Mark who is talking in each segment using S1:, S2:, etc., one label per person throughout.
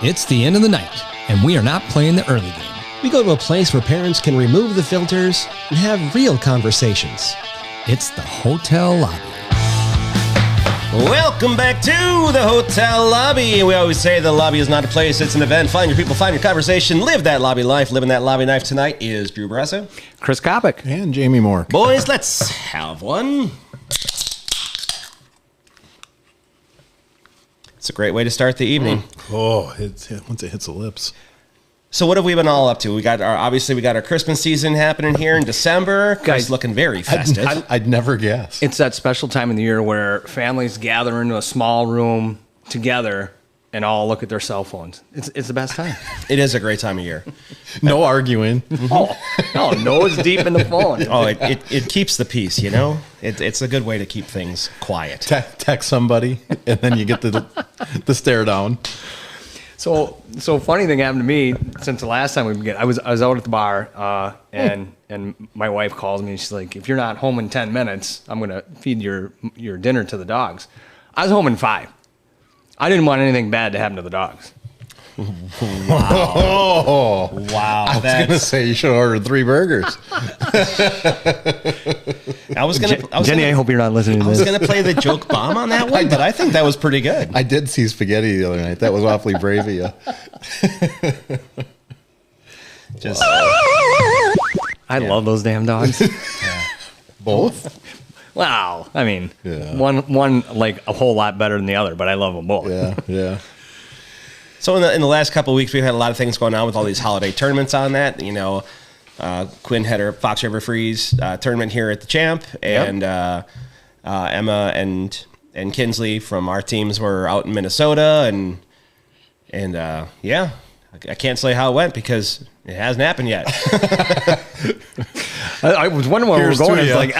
S1: It's the end of the night, and we are not playing the early game.
S2: We go to a place where parents can remove the filters and have real conversations.
S1: It's the hotel lobby.
S3: Welcome back to the hotel lobby. We always say the lobby is not a place, it's an event. Find your people, find your conversation, live that lobby life. Living that lobby life tonight is Drew Barassa,
S4: Chris Kopic,
S5: and Jamie Moore.
S3: Boys, let's have one. It's a great way to start the evening.
S5: Oh, once it hits the lips.
S3: So what have we been all up to? We got our Christmas season happening here in December. Guys, looking very festive.
S5: I'd never guess.
S4: it's that special time of the year where families gather into a small room together and all look at their cell phones. It's the best time.
S3: It is a great time of year.
S5: No arguing.
S4: Oh, nose deep in the phone.
S3: Oh, it keeps the peace, you know? It's a good way to keep things quiet.
S5: Text somebody, and then you get the stare down.
S4: So funny thing happened to me since the last time I was out at the bar, and my wife calls me and she's like, if you're not home in 10 minutes, I'm gonna feed your dinner to the dogs. I was home in 5. I didn't want anything bad to happen to the dogs.
S5: Wow.
S3: Wow.
S5: I was going to say you should have ordered 3 burgers.
S4: Jenny, I hope you're not listening to this.
S3: I was going to play the joke bomb on that one, but I think that was pretty good.
S5: I did see spaghetti the other night. That was awfully brave of you.
S4: I love those damn dogs.
S5: Both?
S4: Wow. I mean, one like a whole lot better than the other, but I love them both.
S5: Yeah.
S3: So in the last couple of weeks, we've had a lot of things going on with all these holiday tournaments on that. You know, Quinn had her Fox River Freeze tournament here at the Champ, and Emma and Kinsley from our teams were out in Minnesota, and I can't say how it went because it hasn't happened yet.
S4: I was wondering where we were going. It's like,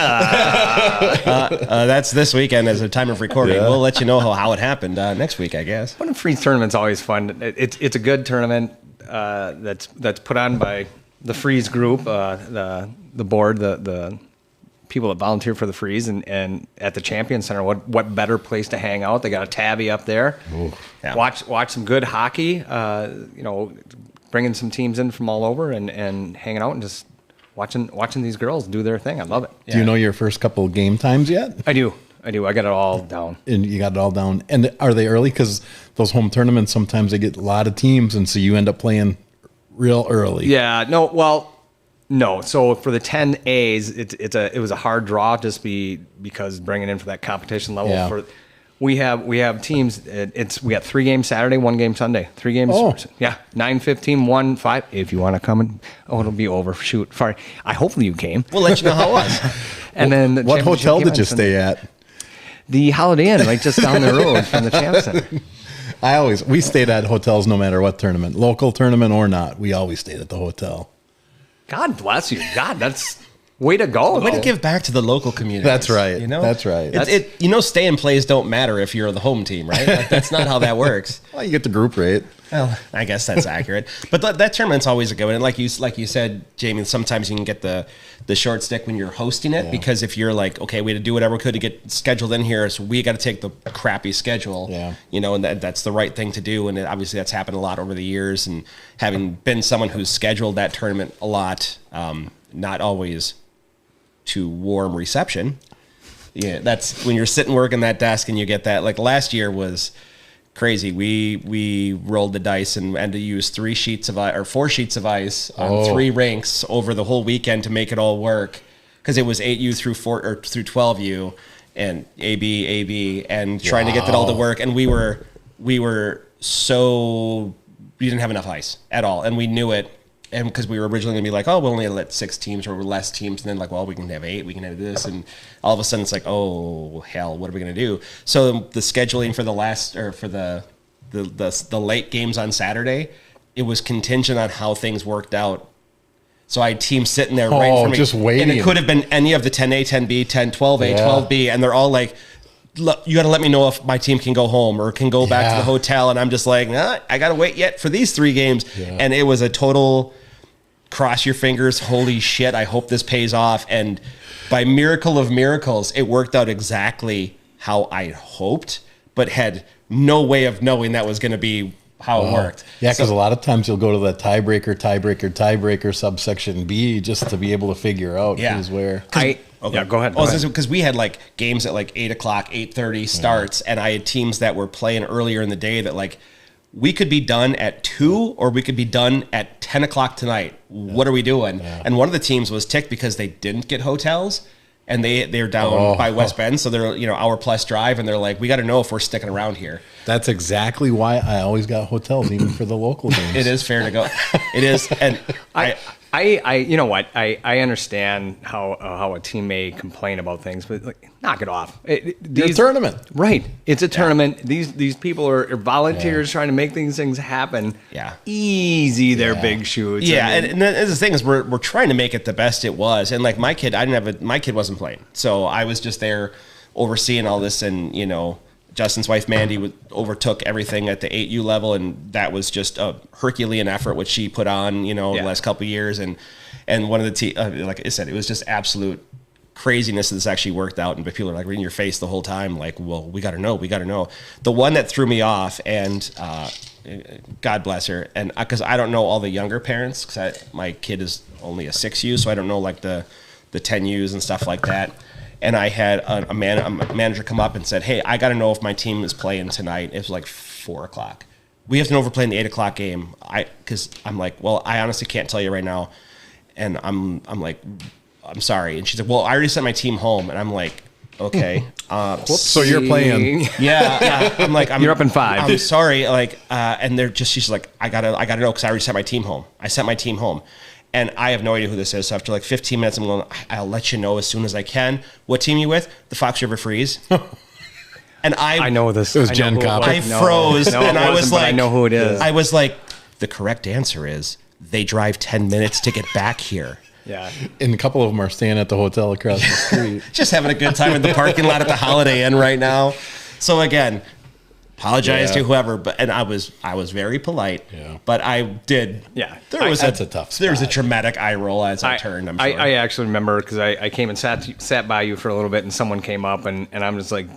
S3: that's this weekend as a time of recording. Yeah. We'll let you know how it happened next week, I guess.
S4: One of the Freeze tournament's always fun. It's a good tournament that's put on by the Freeze group, the board, the people that volunteer for the Freeze, and at the Champion Center. What better place to hang out? They got a tabby up there. Yeah. Watch some good hockey. Bringing some teams in from all over and hanging out and just watching these girls do their thing. I love it.
S5: Do you know your first couple of game times yet?
S4: I do. I got it all down.
S5: And you got it all down. And are they early? Because those home tournaments, sometimes they get a lot of teams, and so you end up playing real early.
S4: Yeah. No. So for the 10As, it was a hard draw just because bringing in for that competition level.
S5: Yeah.
S4: We have teams. We got 3 games Saturday, 1 game Sunday. 3 games.
S5: Oh.
S4: Yeah, 9:15, 1, 5. If you want to come it'll be over. Shoot, sorry. Hopefully you came.
S3: We'll let you know how it was.
S4: And then
S5: what hotel did you stay at?
S4: The Holiday Inn, right just down the road from the Champ Center.
S5: We stayed at hotels no matter what tournament, local tournament or not. We always stayed at the hotel.
S4: God bless you. God, that's. Way to go.
S3: Way to give back to the local community.
S5: That's right.
S3: You know?
S5: That's right.
S3: Stay and plays don't matter if you're the home team, right? That's not how that works.
S5: Well, you get the group rate.
S3: Well, I guess that's accurate. But that tournament's always a good one. And like you said, Jamie, sometimes you can get the short stick when you're hosting it, because if you're like, okay, we had to do whatever we could to get scheduled in here, so we got to take the crappy schedule.
S5: Yeah.
S3: You know, and that's the right thing to do. And obviously that's happened a lot over the years. And having been someone who's scheduled that tournament a lot, not always to warm reception. Yeah, that's when you're sitting working that desk and you get that. Like last year was crazy. We rolled the dice and had to use 4 sheets of ice on 3 rinks over the whole weekend to make it all work, because it was 8U through 12U and AB and trying to get that all to work. And we didn't have enough ice at all, and we knew it. And because we were originally going to be like, we'll only let 6 teams or less teams. And then like, well, we can have 8, we can have this. And all of a sudden it's like, oh, hell, what are we going to do? So the scheduling for the late games on Saturday, it was contingent on how things worked out. So I had teams sitting there right for me.
S5: Just waiting.
S3: And it could have been any of the 10A, 10B, 10, 12A, 12B. And they're all like, look, you got to let me know if my team can go home or can go back to the hotel. And I'm just like, nah, I got to wait yet for these 3 games. Yeah. And it was a total cross your fingers. Holy shit. I hope this pays off. And by miracle of miracles, it worked out exactly how I hoped, but had no way of knowing that was going to be how it worked.
S5: Yeah, because
S3: So-
S5: a lot of times you'll go to that tiebreaker subsection B just to be able to figure out who's where.
S4: Yeah, go ahead.
S3: Because we had like games at like 8 o'clock, 8:30 starts, and I had teams that were playing earlier in the day that like we could be done at 2 or we could be done at 10 o'clock tonight. What are we doing? And one of the teams was ticked because they didn't get hotels. And they're down by West Bend, so they're hour plus drive, and they're like, we got to know if we're sticking around here.
S5: That's exactly why I always got hotels, even for the local games.
S3: It is fair to go. It is, and
S4: I you know what? I understand how a team may complain about things, but like, knock it off.
S5: It's a tournament,
S4: right? It's a tournament. These people are volunteers trying to make these things happen.
S3: Yeah,
S4: easy. They're big shoots.
S3: Yeah, and the thing is, we're trying to make it the best it was. And like my kid, my kid wasn't playing, so I was just there overseeing all this, and Justin's wife Mandy overtook everything at the 8U level, and that was just a Herculean effort which she put on, the last couple of years, and one of the like I said, it was just absolute craziness that this actually worked out, and people are like in your face the whole time, like, well, we got to know. The one that threw me off, and God bless her, and because I don't know all the younger parents, because my kid is only a 6U, so I don't know like the 10Us and stuff like that. And I had a manager come up and said, hey, I got to know if my team is playing tonight. It was like 4 o'clock. We have to know if we're playing the 8 o'clock game. Because I'm like, well, I honestly can't tell you right now. And I'm like, I'm sorry. And she's like, well, I already sent my team home. And I'm like, okay.
S5: So you're playing.
S3: Yeah. I'm like,
S4: you're up in 5.
S3: I'm sorry. Like, and she's like, I gotta know because I already sent my team home. I sent my team home. And I have no idea who this is. So after like 15 minutes, I'm going, I'll let you know as soon as I can. What team are you with? The Fox River Freeze. And
S4: I know this.
S5: It was Jen Kopp.
S3: I froze. And I was like,
S4: I know who it is.
S3: I was like, the correct answer is they drive 10 minutes to get back here.
S4: Yeah.
S5: And a couple of them are staying at the hotel across the street.
S3: Just having a good time in the parking lot at the Holiday Inn right now. So again, apologize to whoever, and I was very polite. Yeah. But I did.
S4: Yeah.
S5: That's a tough spot.
S3: There was a dramatic eye roll as I turned. I'm sure.
S4: I actually remember because I came and sat by you for a little bit, and someone came up, and I'm just like,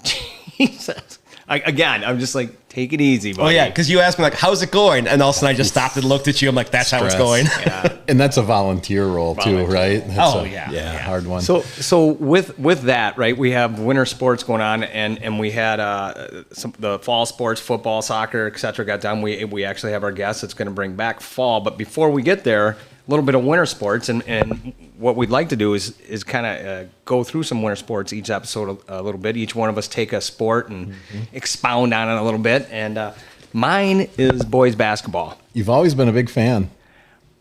S4: Jesus. I'm just like, take it easy, buddy.
S3: Oh yeah, because you asked me like, "How's it going?" And all of a sudden, I just stopped and looked at you. I'm like, "That's how it's going."
S4: Yeah.
S5: And that's a volunteer role too, right? That's
S3: yeah,
S5: hard one.
S4: So with that, right? We have winter sports going on, and we had the fall sports, football, soccer, etc. got done. We actually have our guest that's going to bring back fall. But before we get there, a little bit of winter sports, and what we'd like to do is kind of go through some winter sports each episode a little bit. Each one of us take a sport and expound on it a little bit. And mine is boys basketball.
S5: You've always been a big fan.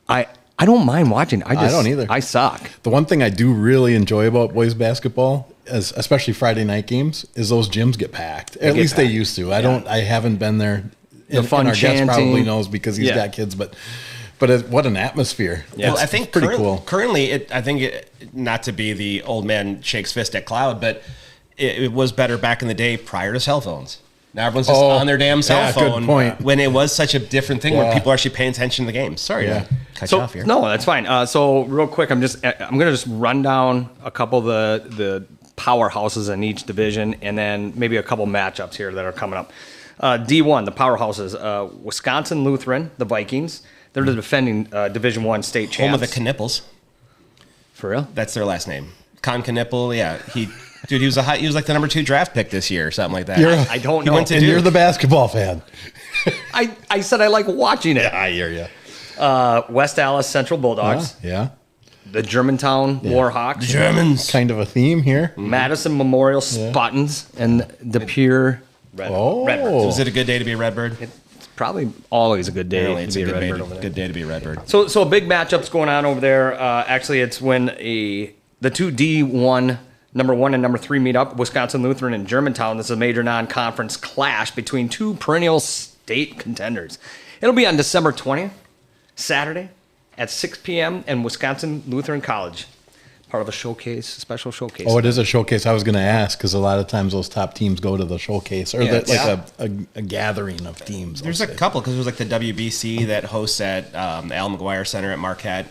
S4: I don't mind watching. I
S5: don't either.
S4: I suck.
S5: The one thing I do really enjoy about boys basketball, especially Friday night games, is those gyms get packed. At least they used to. I haven't been there.
S4: The fun
S5: our
S4: chanting.
S5: guest probably knows because he's got kids, but what an atmosphere.
S3: Yeah. Well, I think
S5: pretty cool.
S3: Currently, not to be the old man shakes fist at Cloud, but it was better back in the day prior to cell phones. Now everyone's just on their damn cell phone.
S5: Good point.
S3: When it was such a different thing where people are actually paying attention to the game. Sorry to cut you off here.
S4: No, that's fine. So real quick, I'm gonna just run down a couple of the powerhouses in each division, and then maybe a couple matchups here that are coming up. D1, the powerhouses: Wisconsin Lutheran, the Vikings. They're the defending Division I state champs.
S3: Home of the Knipples.
S4: For real?
S3: That's their last name. Con Knipple. Yeah, he was like the number 2 draft pick this year or something like that.
S4: I don't know.
S5: And you're the basketball fan.
S4: I said I like watching it.
S5: Yeah, I hear you.
S4: West Allis Central Bulldogs.
S5: Yeah.
S4: The Germantown Warhawks.
S3: The Germans.
S5: Kind of a theme here.
S4: Madison Memorial Spartans and the Pure Redbirds.
S3: Was it a good day to be a Redbird?
S4: It's probably always a good day
S3: Apparently it's
S4: to be
S3: a
S4: a Redbird over there.
S3: good day to be a Redbird.
S4: So a big matchup's going on over there. Actually, it's when the two D1 number 1 and number 3 meet up. Wisconsin Lutheran and Germantown. This is a major non-conference clash between two perennial state contenders. It'll be on December 20th, Saturday, at 6 p.m. in Wisconsin Lutheran College. Part of a special showcase.
S5: Oh, it is a showcase. I was going to ask because a lot of times those top teams go to the showcase or a gathering of teams.
S3: There's a couple because there's like the WBC that hosts at Al McGuire Center at Marquette.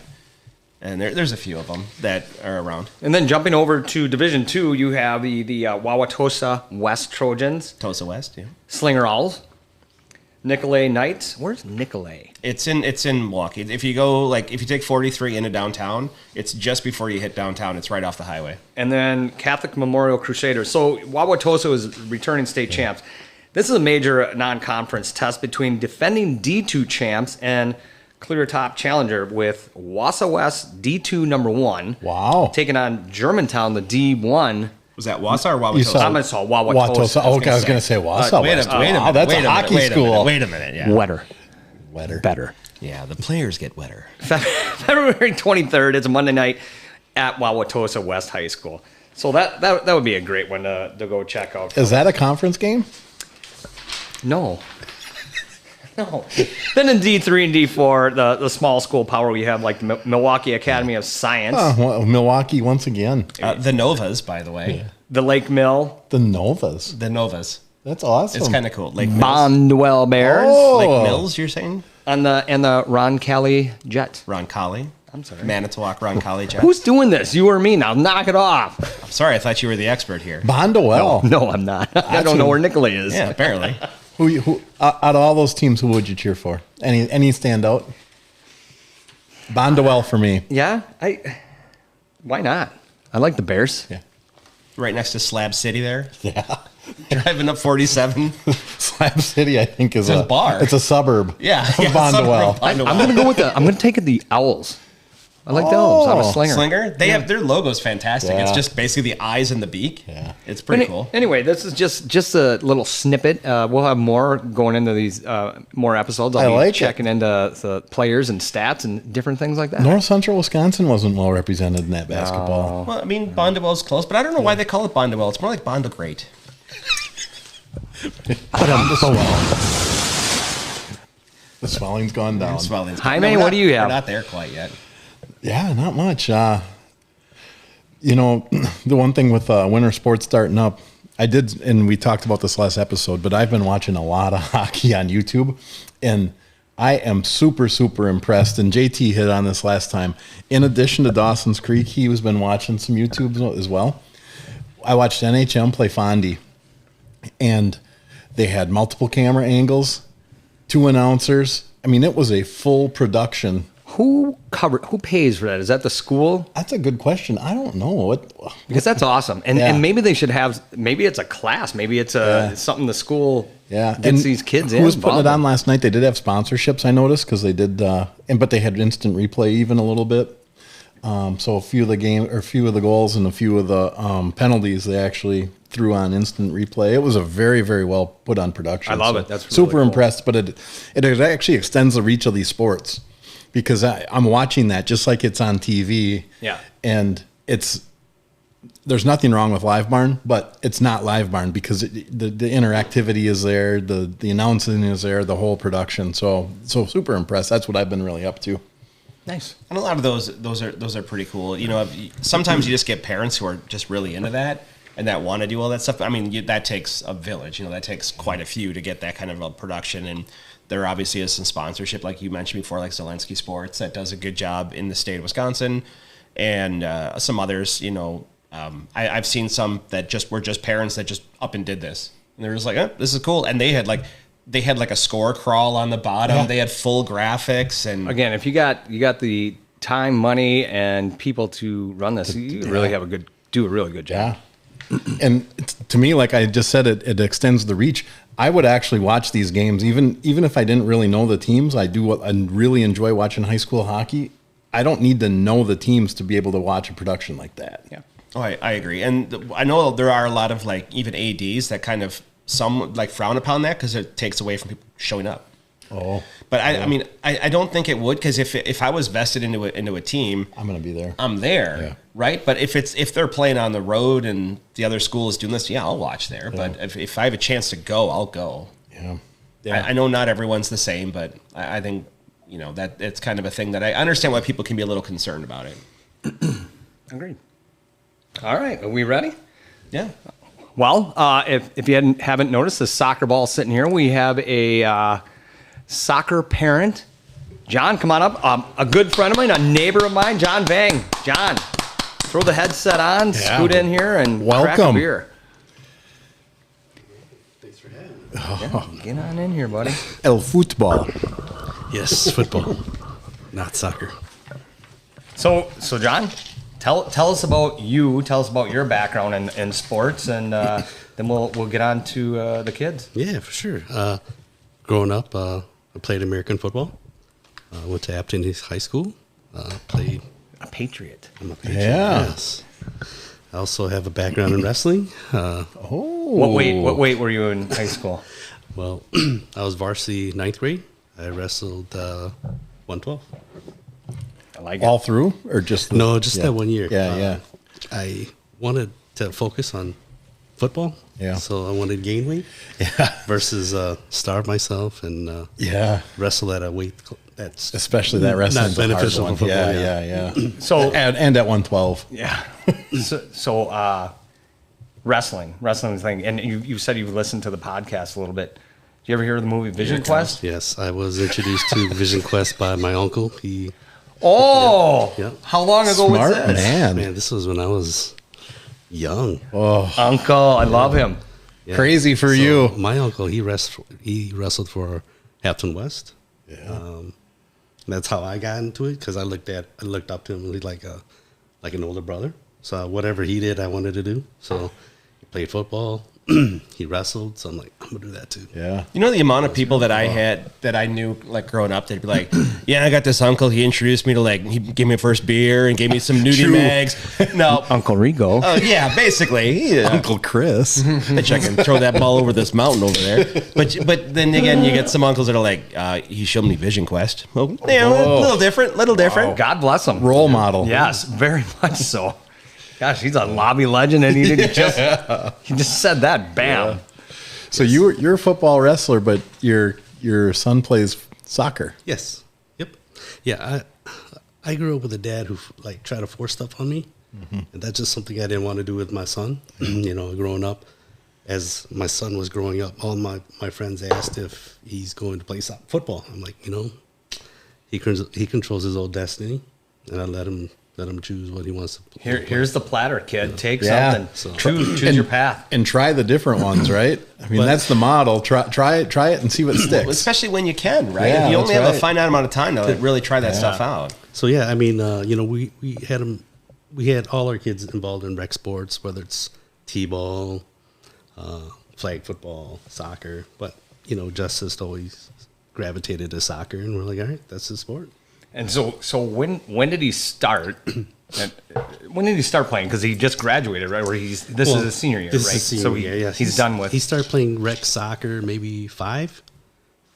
S3: And there's a few of them that are around.
S4: And then jumping over to Division II, you have the Wauwatosa West Trojans.
S3: Tosa West, yeah.
S4: Slinger Owls. Nicolay Knights. Where's Nicolay?
S3: It's in Milwaukee. If you take 43 into downtown, it's just before you hit downtown. It's right off the highway.
S4: And then Catholic Memorial Crusaders. So Wauwatosa is returning state champs. This is a major non-conference test between defending D2 champs and clear top challenger with Wausau West D2 number 1.
S5: Wow.
S4: Taking on Germantown, the D1.
S3: Was that Wausau or Wauwatosa?
S4: I saw Wauwatosa.
S5: Okay, I was going to say Wausau.
S3: Wait a minute.
S5: That's a hockey school.
S3: Wait a minute. Yeah.
S4: Wetter.
S5: Better.
S3: Yeah, the players get wetter.
S4: February 23rd. It's a Monday night at Wauwatosa West High School. So that would be a great one to go check out.
S5: Is that a conference game?
S4: No. Then in D3 and D4, the small school power, we have like the Milwaukee Academy of Science.
S5: Well, Milwaukee once again.
S3: The Novas, by the way.
S4: The Lake Mill.
S5: The Novas.
S3: The Novas.
S5: That's awesome.
S3: It's kind of cool. Lake Mills.
S4: Bondwell Bears.
S5: Oh.
S3: Lake Mills, you're saying?
S4: And the Roncalli Jet.
S3: Roncalli.
S4: I'm sorry.
S3: Manitowoc Roncalli Jets.
S4: Who's doing this? You or me? Now knock it off.
S3: I'm sorry, I thought you were the expert here.
S5: Bondwell.
S4: No, I'm not. I don't know where Nicolay is.
S3: Yeah, apparently.
S5: Who out of all those teams, who would you cheer for? Any stand out? Bondwell for me.
S4: Yeah? Why not? I like the Bears.
S5: Yeah.
S3: Right next to Slab City there.
S5: Yeah.
S3: Driving up 47.
S5: Slab City, I think, is
S3: a bar.
S5: It's a suburb.
S3: Yeah.
S5: Of Bondwell.
S4: I'm going to take it the Owls. I like the Owls. I'm a slinger.
S3: Slinger? They have their logo's fantastic.
S5: Yeah.
S3: It's just basically the eyes and the beak.
S5: Yeah.
S3: It's pretty cool.
S4: Anyway, this is just a little snippet. We'll have more going into these more episodes. I'll be checking into the players and stats and different things like that.
S5: North Central Wisconsin wasn't well represented in that basketball.
S3: Well, I mean, Bondwell's close, but I don't know why they call it Bondwell. It's more like Bondegreat.
S5: The swelling's gone down.
S4: Jaime, what do you have?
S3: We're not there quite yet.
S5: Yeah, not much. The one thing with winter sports starting up, I did, and we talked about this last episode, but I've been watching a lot of hockey on YouTube, and I am super, super impressed. And JT hit on this last time. In addition to Dawson's Creek, he has been watching some YouTube as well. I watched NHM play Fondy, and they had multiple camera angles, 2 announcers. I mean, it was a full production.
S4: Who pays for that? Is that the school?
S5: That's a good question. I don't know.
S4: Because that's awesome. And maybe they should have, maybe it's a class. Maybe it's something the school gets these kids in.
S5: Who was putting it on last night? They did have sponsorships, I noticed, because they did, but they had instant replay even a little bit. So a few of the goals and a few of the penalties, they actually threw on instant replay. It was a very, very well put on production.
S4: I love it. That's really
S5: super
S4: cool.
S5: impressed, but it actually extends the reach of these sports. Because I'm watching that just like it's on TV.
S4: Yeah.
S5: And there's nothing wrong with Live Barn, but it's not Live Barn because the interactivity is there, the announcing is there, the whole production. So super impressed. That's what I've been really up to.
S4: Nice.
S3: And a lot of those are pretty cool. Sometimes you just get parents who are just really into that and that want to do all that stuff. I mean, that takes a village. That takes quite a few to get that kind of a production. And there obviously is some sponsorship, like you mentioned before, like Zelensky Sports, that does a good job in the state of Wisconsin, and some others. I've seen some that were just parents that just up and did this, and they're just like, "This is cool," and they had like a score crawl on the bottom. Yeah. They had full graphics, and
S4: again, if you got the time, money, and people to run this, you really do a really good job.
S5: Yeah. And to me, like I just said, it extends the reach. I would actually watch these games, even if I didn't really know the teams. I really enjoy watching high school hockey. I don't need to know the teams to be able to watch a production like that.
S4: Yeah.
S3: Oh, I agree. And I know there are a lot of like even ADs that kind of some like frown upon that because it takes away from people showing up.
S5: Oh,
S3: but I mean, I don't think it would, because if I was vested into a team,
S5: I'm going to be there.
S3: I'm there, right? But if they're playing on the road and the other school is doing this, I'll watch there. Yeah. But if I have a chance to go, I'll go.
S5: Yeah,
S3: I know not everyone's the same, but I think that it's kind of a thing that I understand why people can be a little concerned about it.
S4: Agreed. All right, are we ready?
S3: Yeah.
S4: Well, if you haven't noticed, the soccer ball sitting here, we have a soccer parent. John, come on up. A good friend of mine, a neighbor of mine, John Vang. John, throw the headset on, scoot in here, and crack a beer.
S6: Thanks for having me.
S4: Yeah, get on in here, buddy.
S5: El Football.
S6: Yes, football, not soccer.
S4: So John, tell us about you. Tell us about your background in sports, and then we'll get on to the kids.
S6: Yeah, for sure. Growing up, I played American football. Went to Apton High School. Played.
S4: A Patriot.
S6: I'm a Patriot.
S5: Yeah.
S6: Yes. I also have a background in wrestling.
S4: What weight were you in high school?
S6: Well, I was varsity 9th grade. I wrestled 112.
S4: I like it.
S5: All through or just
S6: That 1 year.
S5: Yeah.
S6: I wanted to focus on football.
S5: Yeah.
S6: So I wanted to gain weight.
S5: Yeah.
S6: Versus starve myself and wrestle at a weight that's
S5: Especially that wrestling's
S6: not
S5: a hard
S6: beneficial
S5: one.
S6: for football.
S5: Yeah.
S4: So
S5: and at 112.
S4: yeah. So wrestling thing, and you said you listened to the podcast a little bit. Did you ever hear of the movie Vision Quest?
S6: Yes, I was introduced to Vision Quest by my uncle. He
S4: How long ago
S5: Smart
S4: was this?
S5: man.
S6: man, this was when I was young.
S4: Uncle, I love him.
S6: Yeah.
S5: Crazy for
S6: So
S5: you.
S6: My uncle, he wrestled for Hampton West.
S5: Yeah.
S6: That's how I got into it because I looked up to him like an older brother. So whatever he did, I wanted to do. So he played football, he wrestled. So I'm like, I'm gonna do that too.
S5: Yeah.
S3: You know the amount of people that I knew like growing up, they'd be like, yeah, I got this uncle. He introduced me to he gave me a first beer and gave me some nudie mags. No.
S4: Uncle Rigo.
S3: Oh yeah, basically. Yeah.
S5: Uncle Chris.
S3: Bet you I can throw that ball over this mountain over there. But then again, you get some uncles that are like, he showed me Vision Quest. Well, yeah, a little different.
S4: God bless him.
S5: Role model.
S4: Yes, very much so. Gosh, he's a lobby legend, and he just said that. Bam.
S5: Yeah. So you're a football wrestler, but your son plays soccer.
S6: Yes. Yep. Yeah. I grew up with a dad who tried to force stuff on me, and that's just something I didn't want to do with my son. Growing up, as my son was growing up, all my friends asked if he's going to play football. I'm like, he controls his own destiny, and I let him choose what he wants to play.
S4: Here's the platter, kid. Take
S5: Yeah.
S4: something. Choose your path.
S5: And try the different ones, right? I mean, that's the model. Try it and see what sticks.
S3: Especially when you can, right?
S5: Yeah,
S3: you only
S5: that's
S3: have a
S5: right.
S3: finite amount of time to really try that stuff out.
S6: So yeah, I mean, we had all our kids involved in rec sports, whether it's t-ball, flag football, soccer, but Justice always gravitated to soccer, and we're like, all right, that's the sport.
S4: And so when did he start? When did he start playing? Because he just graduated, right? This is his senior year, right?
S6: This is senior year, yeah.
S4: He's done with.
S6: He started playing rec soccer maybe 5,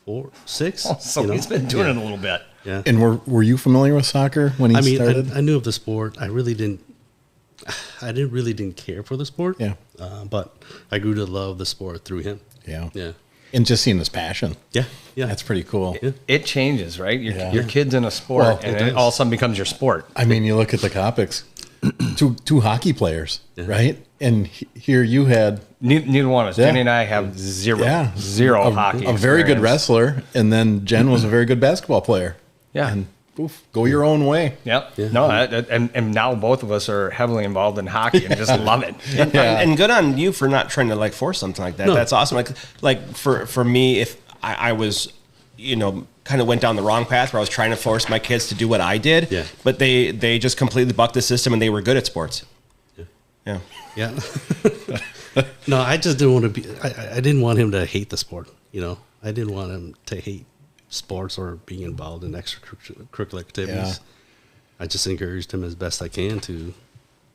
S6: 4, 6.
S4: So he's been doing it a little bit.
S6: Yeah.
S5: And were you familiar with soccer when he started?
S6: I knew of the sport. I didn't really care for the sport.
S5: Yeah.
S6: But I grew to love the sport through him.
S5: Yeah.
S6: Yeah.
S5: And just seeing his passion.
S6: Yeah. Yeah.
S5: That's pretty cool.
S4: It changes, right? Your kid's in a sport,
S5: Well,
S4: and
S6: it
S4: it all of a sudden becomes your sport.
S5: I mean, you look at the Copics, two hockey players, right? And here you had
S4: Neither one of us.
S5: Yeah.
S4: Jenny and I have zero hockey.
S5: a very good
S4: experience.
S5: wrestler, and then Jen was a very good basketball player.
S4: Yeah.
S5: And poof, go your own way.
S4: Yep. Yeah. No, and now both of us are heavily involved in hockey and just love it.
S3: And good on you for not trying to force something like that.
S6: No.
S3: That's awesome. For me, if I was, kind of went down the wrong path where I was trying to force my kids to do what I did,
S6: Yeah.
S3: but they just completely bucked the system and they were good at sports. Yeah.
S6: Yeah. No, I just didn't want to be. I didn't want him to hate the sport. I didn't want him to hate sports or being involved in extracurricular activities.
S5: Yeah.
S6: I just encouraged him as best I can to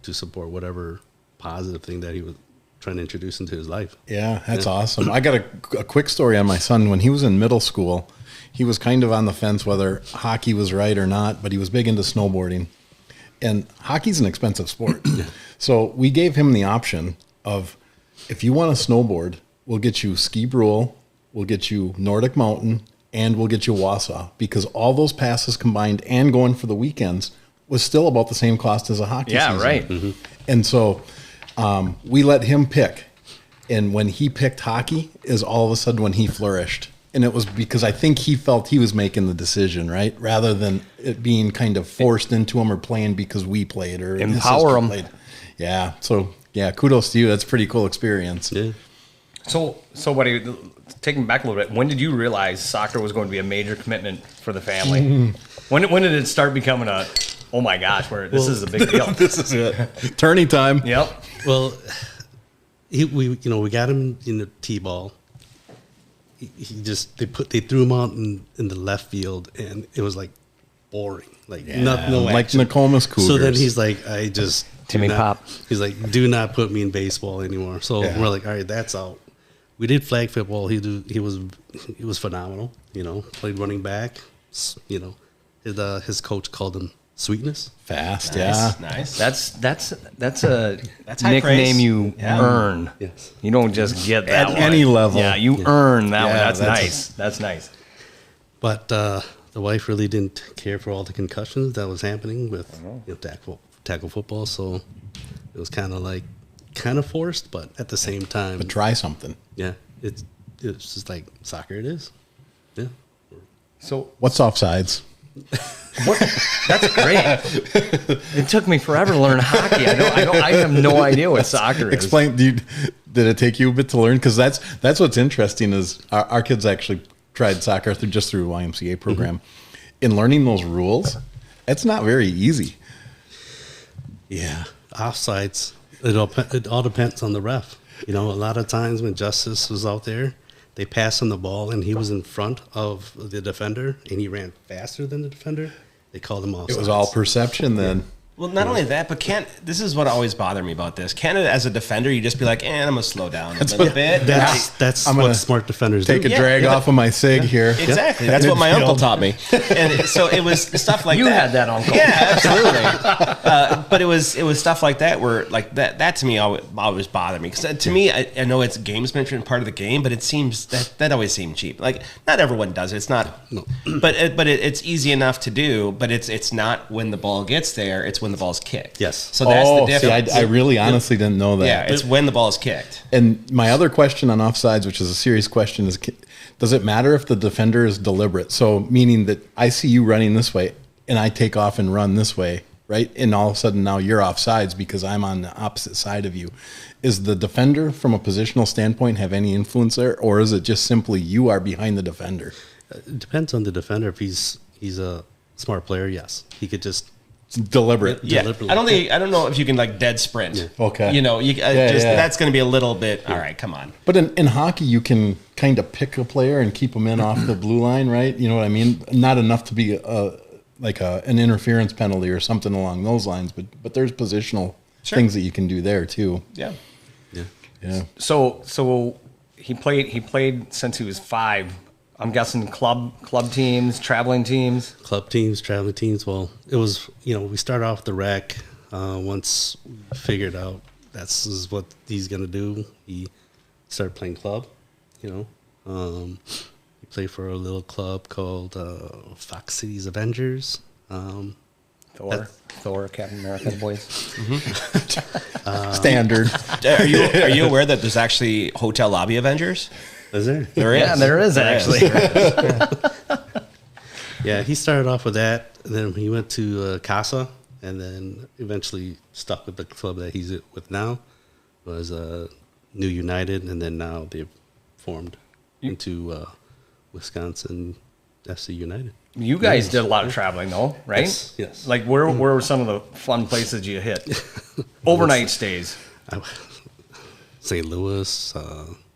S6: support whatever positive thing that he was trying to introduce into his life.
S5: Yeah, that's awesome. I got a quick story on my son. When he was in middle school, he was kind of on the fence whether hockey was right or not, but he was big into snowboarding. And hockey's an expensive sport. So we gave him the option of, if you want to snowboard, we'll get you Ski Brule, we'll get you Nordic Mountain, and we'll get you Wausau, because all those passes combined and going for the weekends was still about the same cost as a hockey season.
S4: Yeah, right.
S6: Mm-hmm.
S5: And so we let him pick. And when he picked hockey is all of a sudden when he flourished. And it was because I think he felt he was making the decision, right? Rather than it being kind of forced into him or playing because we played or his
S4: Empower
S5: sister
S4: him.
S5: played. Yeah. So, yeah, kudos to you. That's a pretty cool experience.
S6: Yeah.
S4: So buddy, taking back a little bit, when did you realize soccer was going to be a major commitment for the family? When did it start becoming oh my gosh, this is a big deal?
S5: This is it. Turning time.
S4: Yep.
S6: Well, we got him in the t-ball. They threw him out in the left field, and it was like boring, like no
S5: like
S6: action.
S5: Nokomis Cougars.
S6: So then he's like,
S4: Timmy Pop.
S6: He's like, do not put me in baseball anymore. So we're like, all right, that's out. We did flag football. He was phenomenal. Played running back. His coach called him Sweetness.
S5: Fast,
S3: Nice.
S4: That's a
S3: high
S4: nickname
S3: praise.
S4: you earn.
S6: Yes.
S4: You don't just get that
S5: At
S4: one.
S5: any level.
S4: Yeah, you earn that one.
S5: Yeah,
S4: That's nice. That's nice.
S6: But the wife really didn't care for all the concussions that was happening with tackle football. So it was kind of forced, but at the same time,
S5: But try something.
S6: yeah, it's just like soccer. It is. Yeah.
S4: So
S5: What's offsides?
S4: that's great. It took me forever to learn hockey. I have no idea what soccer is.
S5: Explain. Did it take you a bit to learn? Because that's what's interesting is our kids actually tried soccer through YMCA program. In learning those rules, it's not very easy.
S6: Yeah, offsides. It all depends on the ref. A lot of times when Justice was out there, they passed him the ball and he was in front of the defender and he ran faster than the defender. They called him offsides.
S5: It was all perception then.
S3: Well, not only that, but this is what always bothered me about this. Can't as a defender, you just be like, I'm going to slow down a little bit.
S6: That's
S5: I'm
S6: what
S5: gonna
S6: smart defenders
S5: Take
S6: do.
S5: a drag off of my SIG here.
S3: Exactly. That's what my uncle taught me. And so it was stuff like
S4: You
S3: that.
S4: had that uncle.
S3: Yeah, absolutely. But it was stuff like that where like that to me always bothered me. Because to me, I know it's gamesmanship and part of the game, but it seems that always seemed cheap. Like not everyone does it. It's not. No. But it's easy enough to do. But it's not when the ball gets there. It's when the ball's kicked.
S6: Yes.
S3: So that's the difference.
S5: See, I really honestly didn't know that.
S3: Yeah, it's when the ball is kicked.
S5: And my other question on offsides, which is a serious question, is does it matter if the defender is deliberate? So meaning that I see you running this way and I take off and run this way, right? And all of a sudden now you're offsides because I'm on the opposite side of you. Is the defender from a positional standpoint have any influence there? Or is it just simply you are behind the defender?
S6: It depends on the defender. If he's a smart player, yes. He could just
S5: Deliberate.
S3: Yeah,
S6: deliberately.
S3: I don't know if you can like dead sprint.
S6: Yeah.
S5: Okay.
S3: That's going to be a little bit. All right, come on.
S5: But in hockey, you can kind of pick a player and keep them in off the blue line, right? You know what I mean? Not enough to be an interference penalty or something along those lines, but there's positional things that you can do there too.
S3: Yeah.
S5: Yeah.
S4: So he played since he was 5. I'm guessing club teams, traveling teams.
S6: Club teams, traveling teams. Well, it was, we started off the rec. Once we figured out is what he's going to do, he started playing club, He played for a little club called Fox Cities Avengers.
S4: Thor, Captain America, boys.
S5: Standard.
S3: Are you aware that there's actually Hotel Lobby Avengers?
S6: Is there?
S3: There is.
S4: Yeah, there is actually.
S6: Yeah, he started off with that, and then he went to Casa, and then eventually stuck with the club that he's with now. Was New United, and then now they've formed into Wisconsin FC United.
S4: You guys did a lot of traveling though, right?
S6: Yes.
S4: Like where were some of the fun places you hit? Overnight stays.
S6: St. Louis,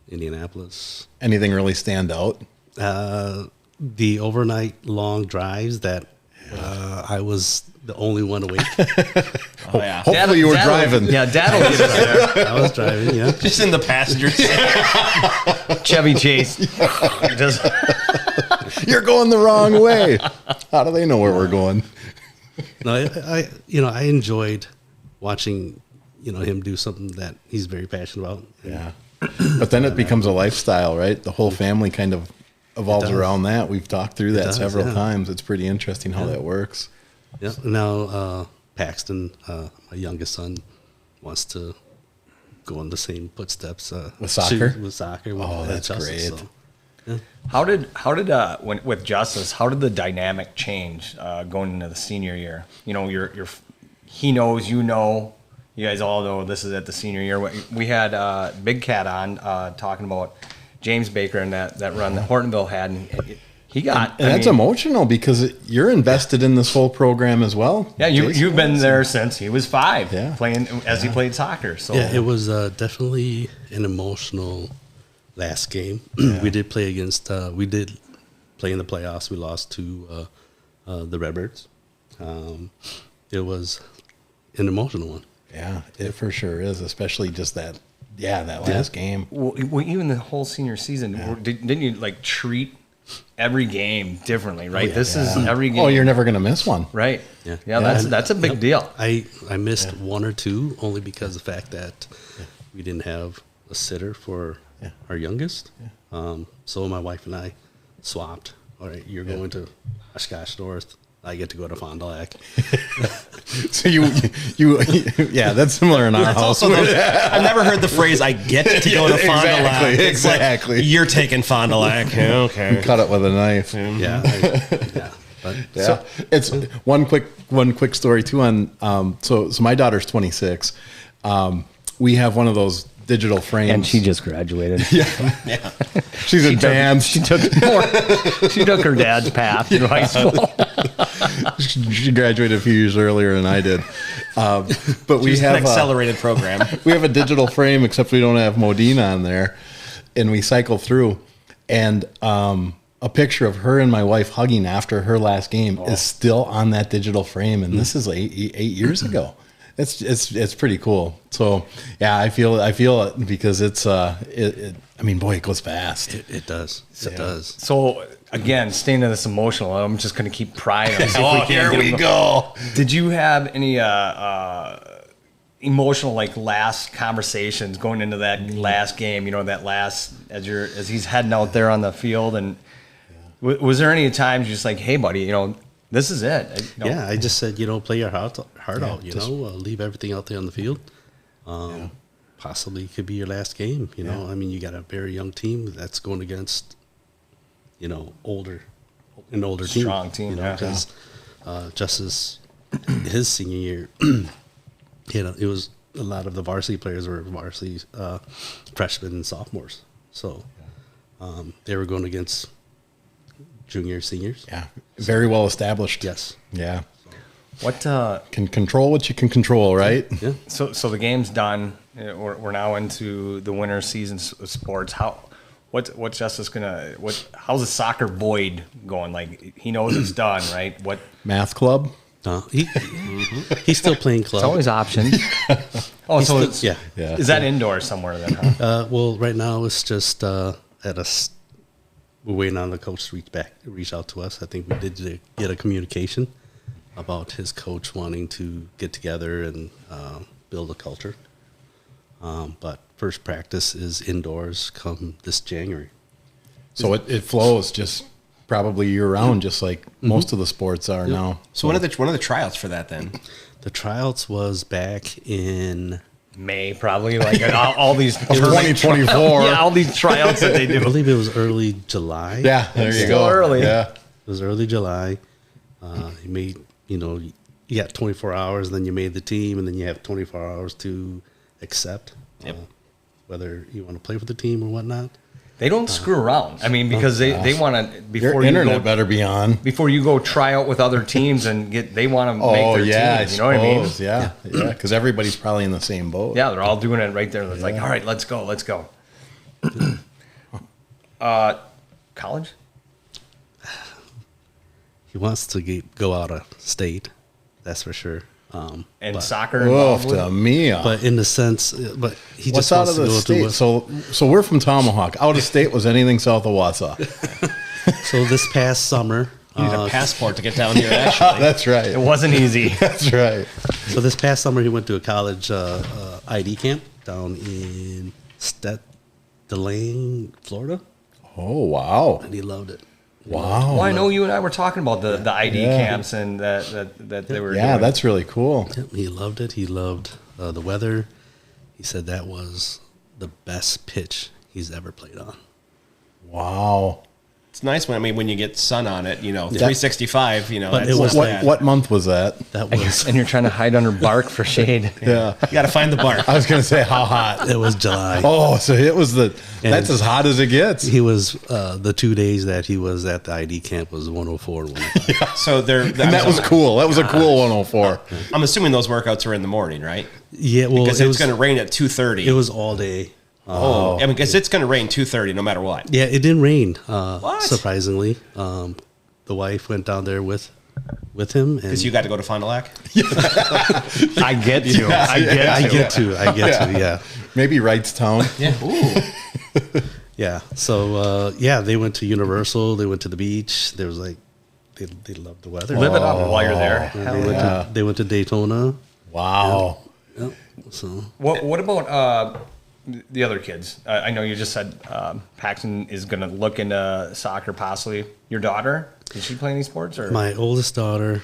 S6: Indianapolis.
S5: Anything really stand out?
S6: The overnight long drives that I was the only one awake.
S3: Oh yeah.
S5: Hopefully you were driving.
S4: Yeah, Dad will get there.
S6: I was driving, yeah.
S3: Just in the passenger seat.
S4: Chevy Chase. Just
S5: You're going the wrong way. How do they know where we're going?
S6: No, I enjoyed watching, him do something that he's very passionate about.
S5: Yeah. But then it becomes a lifestyle, right? The whole family kind of evolves around that. We've talked through that several times. It's pretty interesting how that works.
S6: Yeah. Now, Paxton, my youngest son, wants to go in the same footsteps.
S5: With soccer?
S6: With soccer.
S5: Oh, that's
S6: Justice,
S5: great.
S6: So, yeah.
S4: How did with Justice? How did the dynamic change going into the senior year? He knows, you guys all know this is at the senior year. We had Big Cat on talking about James Baker and that run that Hortonville had, and he got.
S5: And that's emotional because you're invested in this whole program as well.
S4: Yeah, you've been there since he was 5, playing as he played soccer. So
S6: yeah, it was definitely an emotional last game. We did play against. We did play in the playoffs. We lost to the Redbirds. It was an emotional one.
S5: Yeah, it for sure is, especially just that last game.
S4: Well, even the whole senior season, didn't you like treat every game differently, right? This is every game.
S5: Oh, you're never going to miss one.
S4: Right.
S6: Yeah.
S4: That's a big deal.
S6: I missed 1 or 2 only because of the fact that we didn't have a sitter for our youngest. So my wife and I swapped. All right, you're going to Oshkosh North. I get to go to Fond du Lac.
S5: So you that's similar in our house.
S3: I've never heard the phrase "I get to go to Fond du Lac."
S5: Exactly.
S3: Like, you're taking Fond du Lac. Okay.
S5: Cut it with a knife. So it's one quick story too on so my daughter's 26. We have one of those digital frames,
S4: And she just graduated.
S5: She's advanced.
S4: She took her dad's path in high school.
S5: She graduated a few years earlier than I did. But we have
S3: an accelerated program.
S5: We have a digital frame, except we don't have Modine on there, and we cycle through. And a picture of her and my wife hugging after her last game is still on that digital frame, and this is 8 years ago. It's pretty cool. So yeah, I feel it because it's it goes fast.
S6: It does. It does.
S4: So again, staying in this emotional, I'm just going to keep prying.
S5: Here we go.
S4: Did you have any emotional last conversations going into that last game? You know, that last as he's heading out there on the field, and was there any times you're just like, hey, buddy, this is it?
S6: Yeah, I just said, play your heart out. Leave everything out there on the field. Possibly could be your last game. You got a very young team that's going against, an older team,
S4: strong team.
S6: Because just as his senior year, it was a lot of the varsity players were varsity freshmen and sophomores. So they were going against juniors, seniors.
S5: Yeah, very well established.
S6: Yes.
S5: Yeah.
S4: What
S5: can control what you can control, right?
S6: Yeah.
S4: So the game's done. We're now into the winter season of sports. What's Justice how's the soccer void going? Like, he knows it's done, right? What
S5: math club?
S6: He's still playing club.
S4: It's always options. Is that indoor somewhere then? Huh?
S6: Well, right now it's just we're waiting on the coach to reach out to us. I think we did get a communication about his coach wanting to get together and build a culture. But first practice is indoors come this January.
S5: So it flows just probably year round, just like most of the sports are now.
S3: So when are the tryouts for that then?
S6: The tryouts was back in
S4: May, probably, all these
S5: 2024.
S4: all these tryouts that they do.
S6: I believe it was early July.
S5: Yeah, there you go.
S4: Early.
S5: Yeah,
S6: it was early July. You made, you got 24 hours, then you made the team, and then you have 24 hours to accept whether you want to play for the team or whatnot.
S4: They don't screw around. Because they want to
S5: your internet better be on
S4: before you go try out with other teams and they want to make their teams. You know what I mean?
S5: Yeah, because everybody's probably in the same boat.
S4: Yeah, they're all doing it right there. It's like, all right, let's go. College?
S6: He wants to go out of state, that's for sure.
S4: And soccer
S5: involved with it?
S6: But in the sense, but he
S5: what's
S6: just
S5: out
S6: wants
S5: of
S6: to
S5: the
S6: go
S5: state. So we're from Tomahawk. Out of state was anything south of Wausau.
S6: So this past summer,
S3: you need a passport to get down here. Actually,
S5: that's right.
S4: It wasn't easy.
S5: That's right.
S6: So this past summer, he went to a college ID camp down in Delane, Florida.
S5: Oh wow!
S6: And he loved it.
S5: Wow.
S4: Well, I know you and I were talking about the ID camps and that they were doing.
S5: That's really cool.
S6: Yep, he loved it. He loved the weather. He said that was the best pitch he's ever played on.
S5: Wow.
S3: It's nice when you get sun on it, 365,
S6: But
S3: that's
S6: it was
S3: not
S6: like-
S3: bad.
S5: What month was that?
S6: That was
S4: And you're trying to hide under bark for shade.
S5: Yeah.
S3: You got to find the bark.
S5: I was going to say how hot.
S6: it was July.
S5: Oh, so it was that's as hot as it gets.
S6: He was the 2 days that he was at the ID camp was 104.
S3: So
S5: And that was cool. That was a cool 104.
S3: I'm assuming those workouts are in the morning, right?
S6: Yeah, well,
S3: Because it's going to rain at 2:30.
S6: It was all day.
S3: I mean, because it's going to rain 2:30 no matter what.
S6: Yeah, it didn't rain.
S3: What?
S6: Surprisingly, the wife went down there with him,
S3: Because
S6: and
S3: you got to go to Fond du Lac.
S4: I get you.
S6: I get to. Yeah,
S5: Maybe Wrightstown.
S6: yeah. So they went to Universal. They went to the beach. There was like they loved the weather.
S4: Live it up while you're there.
S6: They went to Daytona.
S5: Wow.
S6: Yep. So
S4: What about the other kids? I know you just said Paxton is going to look into soccer, possibly. Your daughter, did she play any sports? Or
S6: my oldest daughter,